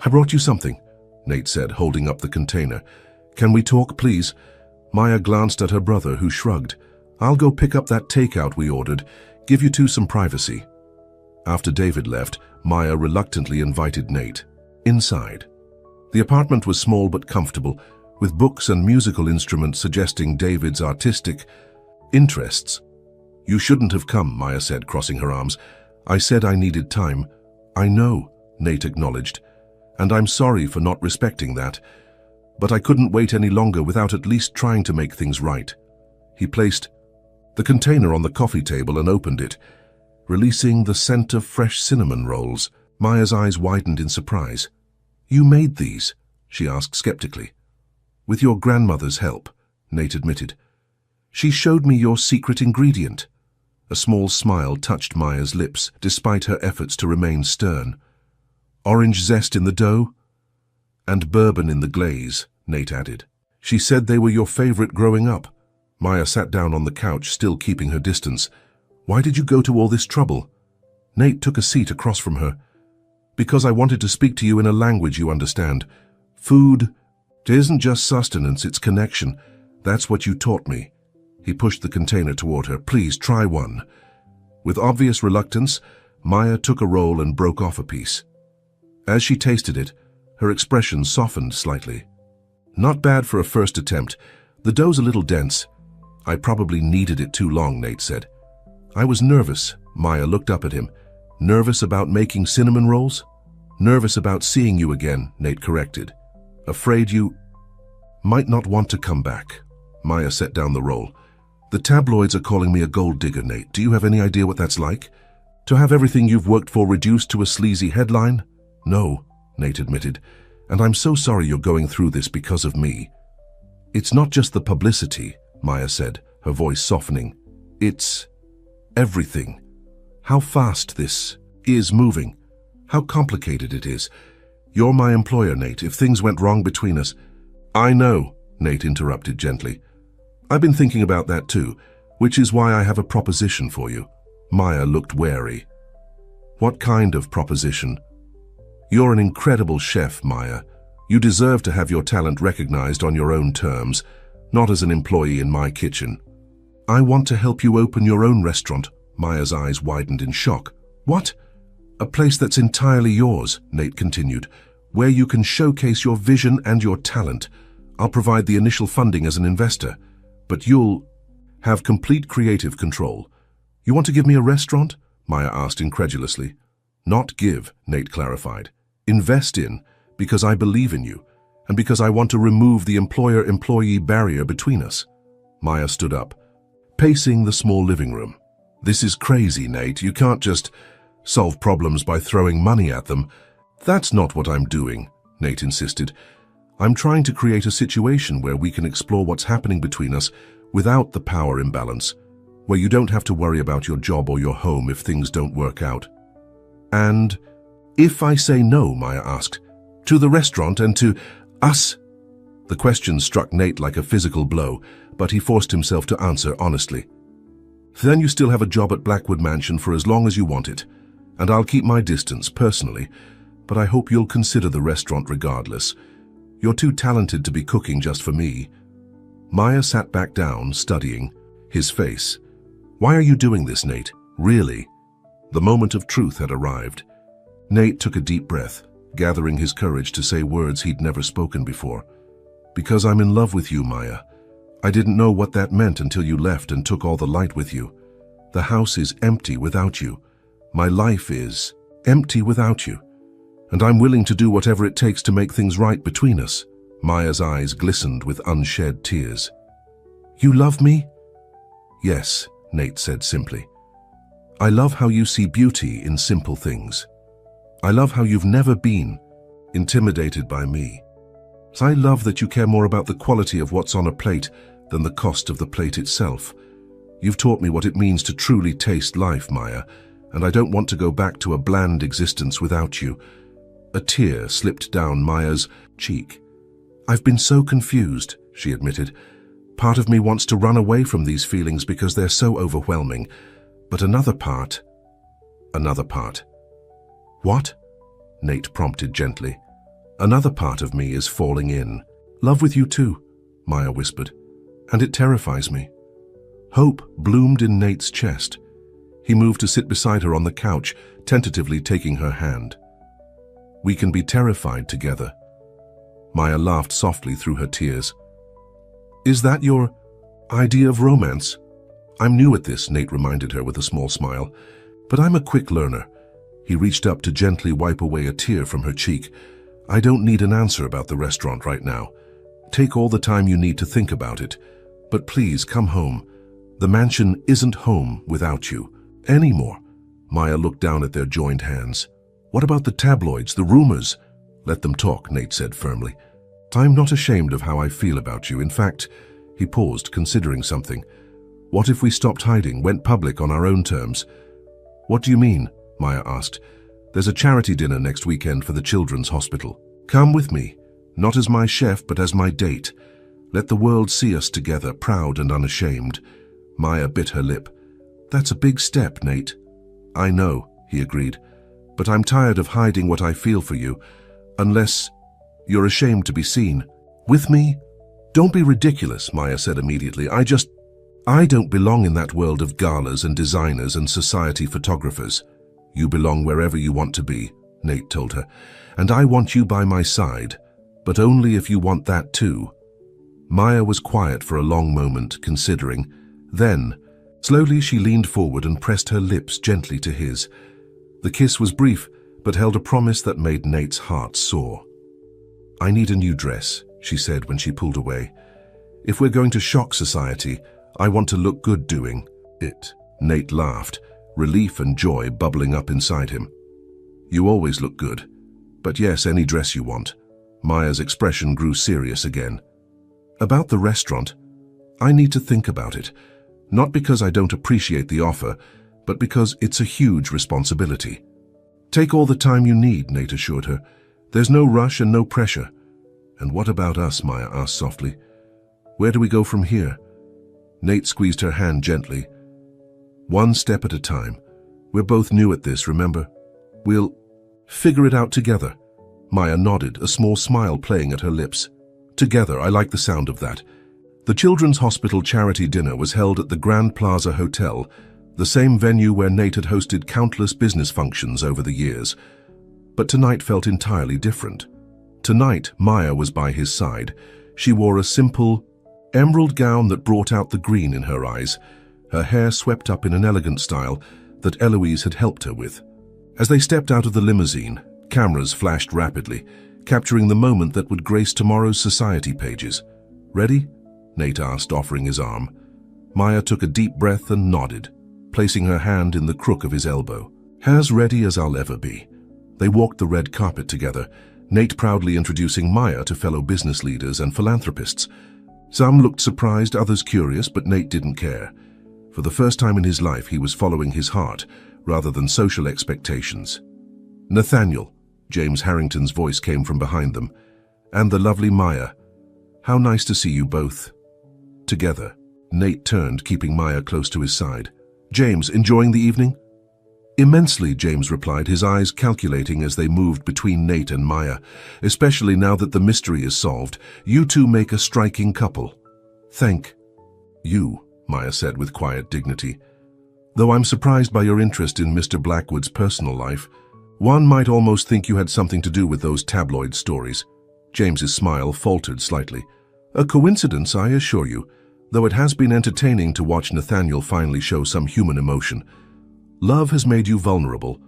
I brought you something, Nate said, holding up the container. Can we talk, please? Maya glanced at her brother, who shrugged. I'll go pick up that takeout we ordered. Give you two some privacy. After David left, Maya reluctantly invited Nate inside. The apartment was small but comfortable, with books and musical instruments suggesting David's artistic interests. You shouldn't have come, Maya said, crossing her arms. I said I needed time. I know, Nate acknowledged, and I'm sorry for not respecting that. But I couldn't wait any longer without at least trying to make things right. He placed the container on the coffee table and opened it, releasing the scent of fresh cinnamon rolls. Maya's eyes widened in surprise. You made these? She asked skeptically. With your grandmother's help, Nate admitted. She showed me your secret ingredient. A small smile touched Maya's lips, despite her efforts to remain stern. Orange zest in the dough? And bourbon in the glaze, Nate added. She said they were your favorite growing up. Maya sat down on the couch, still keeping her distance. Why did you go to all this trouble? Nate took a seat across from her. Because I wanted to speak to you in a language you understand. Food, it isn't just sustenance, it's connection. That's what you taught me. He pushed the container toward her. Please, try one. With obvious reluctance, Maya took a roll and broke off a piece. As she tasted it, her expression softened slightly. Not bad for a first attempt. The dough's a little dense. I probably kneaded it too long, Nate said. I was nervous. Maya looked up at him. Nervous about making cinnamon rolls? Nervous about seeing you again, Nate corrected. Afraid you might not want to come back. Maya set down the roll. The tabloids are calling me a gold digger, Nate. Do you have any idea what that's like? To have everything you've worked for reduced to a sleazy headline? No, Nate admitted. And I'm so sorry you're going through this because of me. It's not just the publicity, Maya said, her voice softening. It's everything. How fast this is moving. How complicated it is. You're my employer, Nate. If things went wrong between us... I know, Nate interrupted gently. I've been thinking about that too, which is why I have a proposition for you. Maya looked wary. What kind of proposition? You're an incredible chef, Maya. You deserve to have your talent recognized on your own terms, not as an employee in my kitchen. I want to help you open your own restaurant. Maya's eyes widened in shock. What? A place that's entirely yours, Nate continued, where you can showcase your vision and your talent. I'll provide the initial funding as an investor, but you'll have complete creative control. You want to give me a restaurant? Maya asked incredulously. Not give, Nate clarified. Invest in, because I believe in you, and because I want to remove the employer-employee barrier between us. Maya stood up, pacing the small living room. This is crazy, Nate. You can't just solve problems by throwing money at them. That's not what I'm doing, Nate insisted. I'm trying to create a situation where we can explore what's happening between us without the power imbalance, where you don't have to worry about your job or your home if things don't work out. And if I say no, Maya asked, to the restaurant and to us? The question struck Nate like a physical blow, but he forced himself to answer honestly. Then you still have a job at Blackwood Mansion for as long as you want it, and I'll keep my distance personally, but I hope you'll consider the restaurant regardless. You're too talented to be cooking just for me. Maya sat back down, studying his face. Why are you doing this, Nate? Really? The moment of truth had arrived. Nate took a deep breath, gathering his courage to say words he'd never spoken before. Because I'm in love with you, Maya. I didn't know what that meant until you left and took all the light with you. The house is empty without you. My life is empty without you. And I'm willing to do whatever it takes to make things right between us. Maya's eyes glistened with unshed tears. You love me? Yes, Nate said simply. I love how you see beauty in simple things. I love how you've never been intimidated by me. I love that you care more about the quality of what's on a plate than the cost of the plate itself. You've taught me what it means to truly taste life, Maya, and I don't want to go back to a bland existence without you. A tear slipped down Maya's cheek. I've been so confused, she admitted. Part of me wants to run away from these feelings because they're so overwhelming. But another part. What? Nate prompted gently. Another part of me is falling in love with you too, Maya whispered, and it terrifies me. Hope bloomed in Nate's chest. He moved to sit beside her on the couch, tentatively taking her hand. We can be terrified together. Maya laughed softly through her tears. Is that your idea of romance? I'm new at this, Nate reminded her with a small smile, but I'm a quick learner. He reached up to gently wipe away a tear from her cheek. I don't need an answer about the restaurant right now. Take all the time you need to think about it, but please come home. The mansion isn't home without you anymore. Maya looked down at their joined hands. What about the tabloids, the rumors? Let them talk, Nate said firmly. I'm not ashamed of how I feel about you. In fact, he paused, considering something. What if we stopped hiding, went public on our own terms? What do you mean? Maya asked. There's a charity dinner next weekend for the Children's Hospital. Come with me, not as my chef, but as my date. Let the world see us together, proud and unashamed. Maya bit her lip. That's a big step, Nate. I know, he agreed, but I'm tired of hiding what I feel for you, unless you're ashamed to be seen. With me? Don't be ridiculous, Maya said immediately. I don't belong in that world of galas and designers and society photographers. You belong wherever you want to be, Nate told her, and I want you by my side, but only if you want that too. Maya was quiet for a long moment, considering. Then, slowly she leaned forward and pressed her lips gently to his. The kiss was brief, but held a promise that made Nate's heart soar. I need a new dress, she said when she pulled away. If we're going to shock society, I want to look good doing it. Nate laughed, relief and joy bubbling up inside him. You always look good. But yes, any dress you want. Maya's expression grew serious again. About the restaurant, I need to think about it. Not because I don't appreciate the offer, but because it's a huge responsibility. Take all the time you need, Nate assured her. There's no rush and no pressure. And what about us, Maya asked softly. Where do we go from here? Nate squeezed her hand gently. One step at a time. We're both new at this, remember? We'll figure it out together. Maya nodded, a small smile playing at her lips. Together, I like the sound of that. The Children's Hospital charity dinner was held at the Grand Plaza Hotel, the same venue where Nate had hosted countless business functions over the years. But tonight felt entirely different. Tonight, Maya was by his side. She wore a simple, emerald gown that brought out the green in her eyes, her hair swept up in an elegant style that Eloise had helped her with. As they stepped out of the limousine, cameras flashed rapidly, capturing the moment that would grace tomorrow's society pages. Ready? Nate asked, offering his arm. Maya took a deep breath and nodded, placing her hand in the crook of his elbow. As ready as I'll ever be. They walked the red carpet together, Nate proudly introducing Maya to fellow business leaders and philanthropists. Some looked surprised, others curious, but Nate didn't care. For the first time in his life, he was following his heart, rather than social expectations. Nathaniel, James Harrington's voice came from behind them, and the lovely Maya. How nice to see you both. Together. Nate turned, keeping Maya close to his side. James, enjoying the evening? Immensely, James replied, his eyes calculating as they moved between Nate and Maya. Especially now that the mystery is solved, you two make a striking couple. Thank you, Maya said with quiet dignity. Though I'm surprised by your interest in Mr. Blackwood's personal life. One might almost think you had something to do with those tabloid stories. James's smile faltered slightly. A coincidence, I assure you, though it has been entertaining to watch Nathaniel finally show some human emotion. Love has made you vulnerable.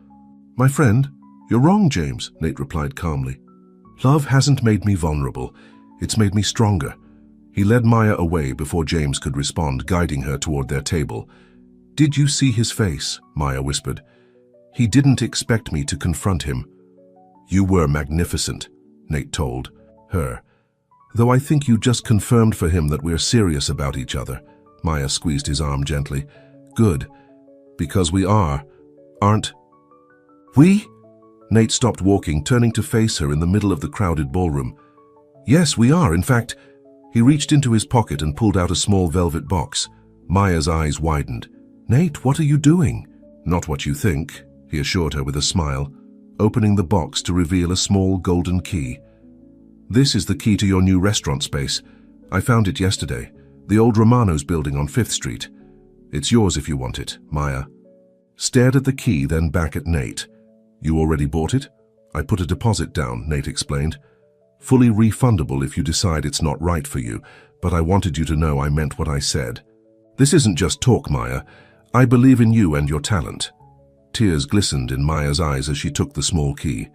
My friend, you're wrong, James, Nate replied calmly. Love hasn't made me vulnerable. It's made me stronger. He led Maya away before James could respond, guiding her toward their table. Did you see his face? Maya whispered. He didn't expect me to confront him. You were magnificent, Nate told her. Though I think you just confirmed for him that we're serious about each other. Maya squeezed his arm gently. Good. Because we are, aren't we? Nate stopped walking, turning to face her in the middle of the crowded ballroom. Yes, we are. In fact, he reached into his pocket and pulled out a small velvet box. Maya's eyes widened. Nate, what are you doing? Not what you think, he assured her with a smile, opening the box to reveal a small golden key. This is the key to your new restaurant space. I found it yesterday, the old Romano's building on 5th Street. It's yours if you want it. Maya stared at the key, then back at Nate. You already bought it? I put a deposit down, Nate explained. Fully refundable if you decide it's not right for you, but I wanted you to know I meant what I said. This isn't just talk, Maya. I believe in you and your talent. Tears glistened in Maya's eyes as she took the small key.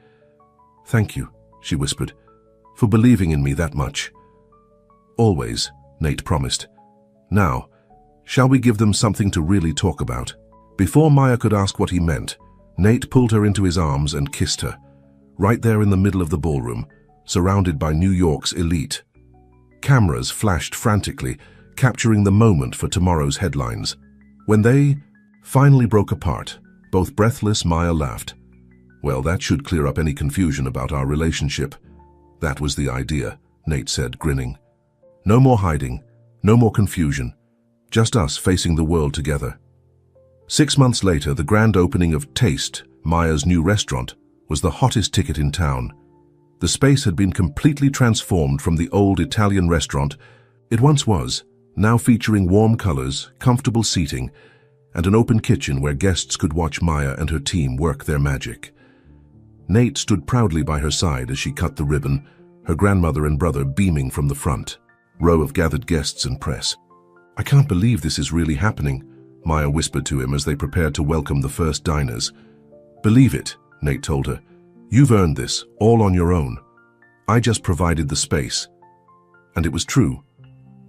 Thank you, she whispered, for believing in me that much. Always, Nate promised. Now, shall we give them something to really talk about? Before Maya could ask what he meant, Nate pulled her into his arms and kissed her, right there in the middle of the ballroom, surrounded by New York's elite. Cameras flashed frantically, capturing the moment for tomorrow's headlines. When they finally broke apart, both breathless, Maya laughed. Well, that should clear up any confusion about our relationship. That was the idea, Nate said, grinning. No more hiding, no more confusion, just us facing the world together. 6 months later, the grand opening of Taste, Maya's new restaurant, was the hottest ticket in town. The space had been completely transformed from the old Italian restaurant it once was, now featuring warm colors, comfortable seating, and an open kitchen where guests could watch Maya and her team work their magic. Nate stood proudly by her side as she cut the ribbon, her grandmother and brother beaming from the front row of gathered guests and press. I can't believe this is really happening, Maya whispered to him as they prepared to welcome the first diners. Believe it, Nate told her. You've earned this, all on your own. I just provided the space. And it was true.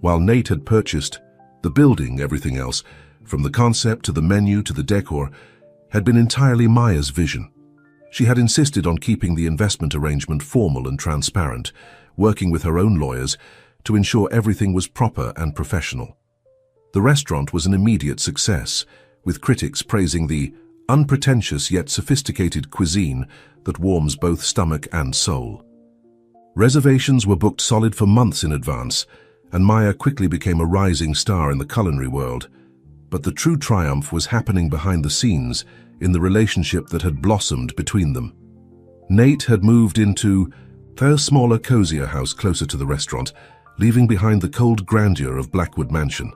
While Nate had purchased the building, everything else, from the concept to the menu to the decor, had been entirely Maya's vision. She had insisted on keeping the investment arrangement formal and transparent, working with her own lawyers to ensure everything was proper and professional. The restaurant was an immediate success, with critics praising the unpretentious yet sophisticated cuisine that warms both stomach and soul. Reservations were booked solid for months in advance, and Maya quickly became a rising star in the culinary world. But the true triumph was happening behind the scenes in the relationship that had blossomed between them. Nate had moved into a smaller, cozier house closer to the restaurant, leaving behind the cold grandeur of Blackwood Mansion.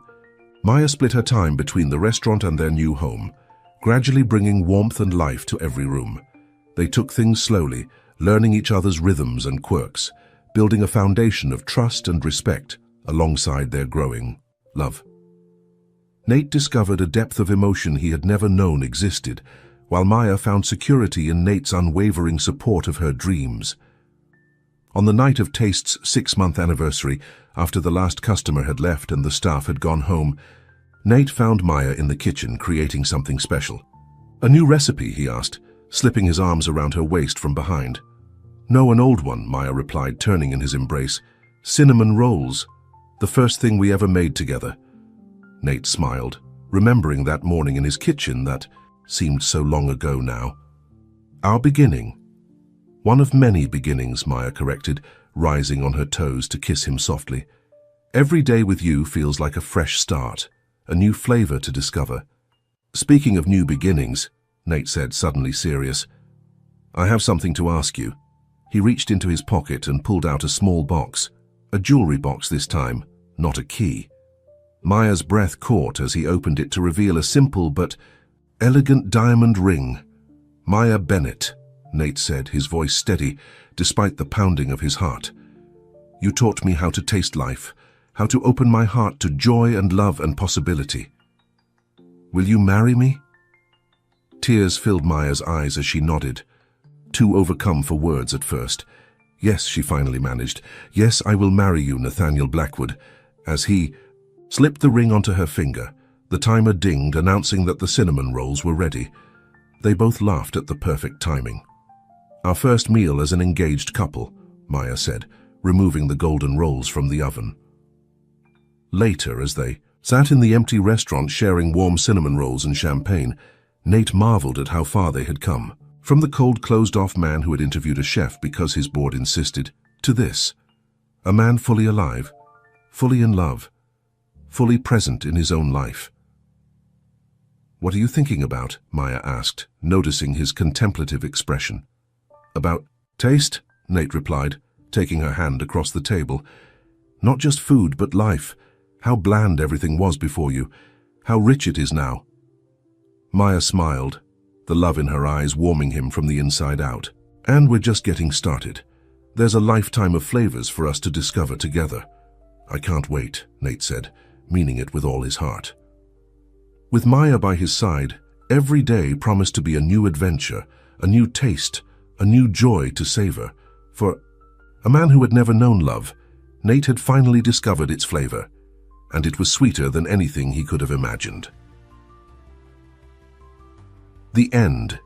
Maya split her time between the restaurant and their new home, gradually bringing warmth and life to every room. They took things slowly, learning each other's rhythms and quirks, building a foundation of trust and respect alongside their growing love. Nate discovered a depth of emotion he had never known existed, while Maya found security in Nate's unwavering support of her dreams. On the night of Taste's 6-month anniversary, after the last customer had left and the staff had gone home, Nate found Maya in the kitchen creating something special. A new recipe, he asked, slipping his arms around her waist from behind. No, an old one, Maya replied, turning in his embrace. Cinnamon rolls. The first thing we ever made together. Nate smiled, remembering that morning in his kitchen that seemed so long ago now. Our beginning. One of many beginnings, Maya corrected, rising on her toes to kiss him softly. Every day with you feels like a fresh start, a new flavor to discover. Speaking of new beginnings, Nate said, suddenly serious, I have something to ask you. He reached into his pocket and pulled out a small box, a jewelry box this time, not a key. Maya's breath caught as he opened it to reveal a simple but elegant diamond ring. Maya Bennett, Nate said, his voice steady despite the pounding of his heart. You taught me how to taste life, how to open my heart to joy and love and possibility. Will you marry me? Tears filled Maya's eyes as she nodded, too overcome for words at first. Yes, she finally managed. Yes, I will marry you, Nathaniel Blackwood, as he slipped the ring onto her finger, The timer dinged, announcing that the cinnamon rolls were ready. They both laughed at the perfect timing. "Our first meal as an engaged couple," Maya said, removing the golden rolls from the oven. Later, as they sat in the empty restaurant sharing warm cinnamon rolls and champagne, Nate marveled at how far they had come. From the cold, closed-off man who had interviewed a chef because his board insisted, to this, a man fully alive, fully in love, fully present in his own life. "What are you thinking about?" Maya asked, noticing his contemplative expression. "About taste," Nate replied, taking her hand across the table. "Not just food, but life. How bland everything was before you. How rich it is now." Maya smiled, the love in her eyes warming him from the inside out. "And we're just getting started. There's a lifetime of flavors for us to discover together." "I can't wait," Nate said, meaning it with all his heart. With Maya by his side, every day promised to be a new adventure, a new taste, a new joy to savor. For a man who had never known love, Nate had finally discovered its flavor, and it was sweeter than anything he could have imagined. The end.